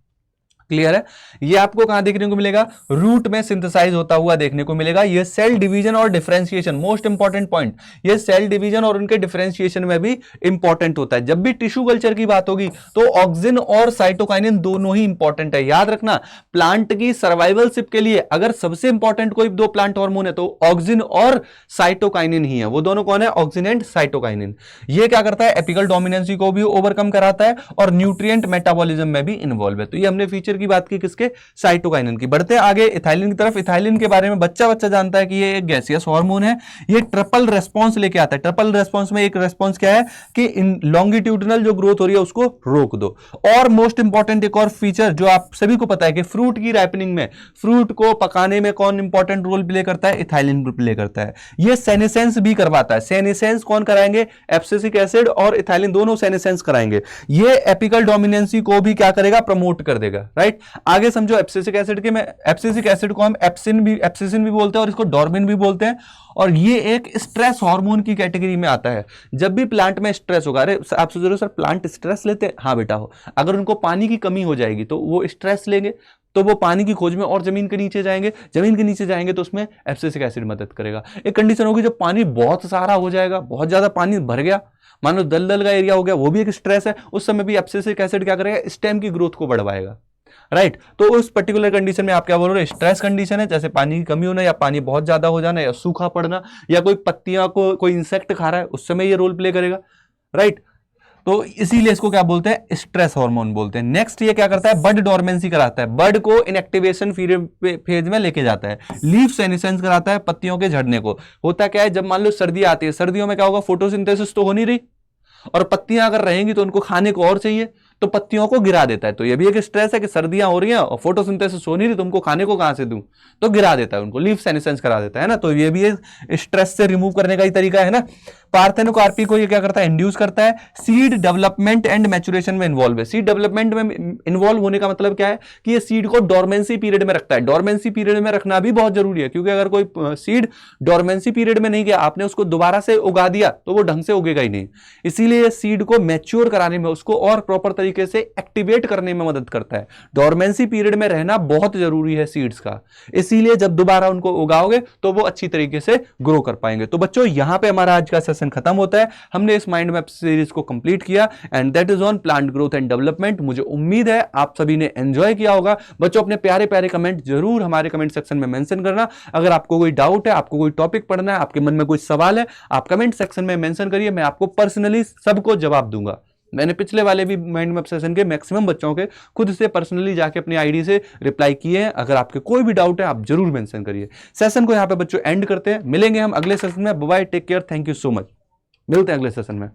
क्लियर है। ये आपको कहां देखने को मिलेगा, रूट में सिंथेसाइज होता हुआ देखने को मिलेगा। ये सेल डिवीजन और डिफरेंशिएशन, मोस्ट इंपॉर्टेंट पॉइंट, ये सेल डिवीजन और उनके डिफरेंशिएशन में भी इंपॉर्टेंट होता है। जब भी टिश्यू कल्चर की बात होगी तो ऑक्सिन और साइटोकाइनिन दोनों ही इंपॉर्टेंट है। याद रखना, प्लांट की सर्वाइवलशिप के लिए अगर सबसे इंपॉर्टेंट कोई 2 प्लांट हार्मोन है तो ऑक्सिन और साइटोकाइनिन ही है। वो दोनों कौन है, ऑक्सिन एंड साइटोकाइनिन। ये क्या करता है, एपिकल डोमिनेंसी को भी ओवरकम कराता है और न्यूट्रिएंट मेटाबॉलिज्म में भी इन्वॉल्व है। तो ये हमने फीचर की बात की किसके, साइटोकाइनिन की। बढ़ते आगे इथाइलिन की तरफ। इथाइलिन के बारे में बच्चा जानता है कि ये एक गैसियस हार्मोन है। ये ट्रिपल रेस्पॉन्स लेके आता है। ट्रिपल रेस्पॉन्स में एक रेस्पॉन्स क्या है कि लॉन्गिट्यूडनल जो ग्रोथ हो रही है उसको रोक दो। और मोस्ट इंपॉर्टेंट एक और फीचर जो आप सभी को पता है कि फ्रूट की राइपनिंग में, फ्रूट को पकाने में कौन इंपॉर्टेंट रोल प्ले करता है, इथाइलिन प्ले करता है। ये सेनेसेंस भी करवाता है। सेनेसेंस कौन कराएंगे, एब्सिसिक एसिड और इथाइलिन दोनों सेनेसेंस कराएंगे। ये एपिकल डोमिनेंसी को भी क्या करेगा, प्रमोट कर देगा। राइट। आगे समझो, एब्सिसिक एसिड के में, एब्सिसिक एसिड को हम एप्सिसिन भी बोलते हैं और इसको डॉर्मिन भी बोलते हैं। और ये एक स्ट्रेस हार्मोन की कैटेगरी में आता है। जब भी प्लांट में स्ट्रेस होगा, अरे आप सोच रहे हो सर प्लांट स्ट्रेस लेते हैं, हाँ बेटा हो, अगर उनको पानी की कमी हो जाएगी तो वो स्ट्रेस लेंगे, तो वो पानी की खोज में और जमीन के नीचे जाएंगे। जमीन के नीचे जाएंगे तो उसमें एब्सिसिक एसिड मदद करेगा। एक कंडीशन होगी जब पानी बहुत सारा हो जाएगा, बहुत ज्यादा पानी भर गया, मान लो दलदल का एरिया हो गया, वो भी एक स्ट्रेस है, उस समय भी एब्सिसिक एसिड क्या करेगा, स्टेम की ग्रोथ को बढ़वाएगा। राइट। तो उस पर्टिकुलर कंडीशन में आप क्या बोल रहे हो, स्ट्रेस कंडीशन है, जैसे पानी की कमी होना या पानी बहुत ज्यादा हो जाना या सूखा पड़ना या कोई पत्तियां को कोई इंसेक्ट खा रहा है, उस समय ये रोल प्ले करेगा। राइट। तो इसीलिए इसको क्या बोलते हैं, स्ट्रेस हार्मोन बोलते हैं। नेक्स्ट ये क्या करता है, बड डोरमेंसी कराता है, बड को इनएक्टिवेशन फेज में लेके जाता है। लीफ सेनेसेंस कराता है, पत्तियों के झड़ने को। होता क्या है, जब मान लो सर्दी आती है, सर्दियों में क्या होगा, फोटोसिंथेसिस तो हो नहीं रही, और पत्तियां अगर रहेंगी तो उनको खाने को और चाहिए, तो पत्तियों को गिरा देता है। तो ये भी एक स्ट्रेस है कि सर्दियां हो रही हैं और फोटोसिंथेसिस हो नहीं रही, तुमको खाने को कहां से दूं, तो गिरा देता है उनको, लीफ सेनेसेंस करा देता है ना। तो ये भी स्ट्रेस से रिमूव करने का ही तरीका है ना। पार्थेनोकार्पी को ये क्या करता है, इंड्यूस करता है। सीड डेवलपमेंट एंड मैच्योरेशन में इन्वॉल्व है। सीड डेवलपमेंट में इन्वॉल्व होने का मतलब क्या है कि ये सीड को डोरमेंसी पीरियड में रखता है। डोरमेंसी पीरियड में रखना भी बहुत जरूरी है, क्योंकि अगर कोई सीड डोरमेंसी पीरियड में नहीं गया, आपने उसको दोबारा से उगा दिया तो वो ढंग से उगेगा ही नहीं। इसीलिए सीड को मैच्योर कराने में, उसको और प्रॉपर तरीके से एक्टिवेट करने में मदद करता है। डोरमेंसी पीरियड में रहना बहुत जरूरी है सीड्स का, इसीलिए जब दोबारा उनको उगाओगे तो वो अच्छी तरीके से ग्रो कर पाएंगे। तो बच्चों यहां पे हमारा आज का सेशन खत्म होता है। हमने इस माइंड मैप सीरीज को कंप्लीट किया and that is on plant growth and development. मुझे उम्मीद है आप सभी ने एंजॉय किया होगा। बच्चों अपने प्यारे प्यारे कमेंट जरूर हमारे कमेंट सेक्शन में मेंशन करना। अगर आपको कोई डाउट है, आपको कोई टॉपिक पढ़ना है, आपके मन में कोई सवाल है, आप कमेंट सेक्शन में मेंशन करिए, मैं आपको पर्सनली सबको जवाब दूंगा। मैंने पिछले वाले भी माइंड मैप सेशन के मैक्सिमम बच्चों के खुद से पर्सनली जाके अपनी आईडी से रिप्लाई किए हैं। अगर आपके कोई भी डाउट है आप जरूर मेंशन करिए। सेशन को यहां पे बच्चों एंड करते हैं, मिलेंगे हम अगले सेशन में। Bye bye, take care, thank you so much, मिलते हैं अगले सेशन में।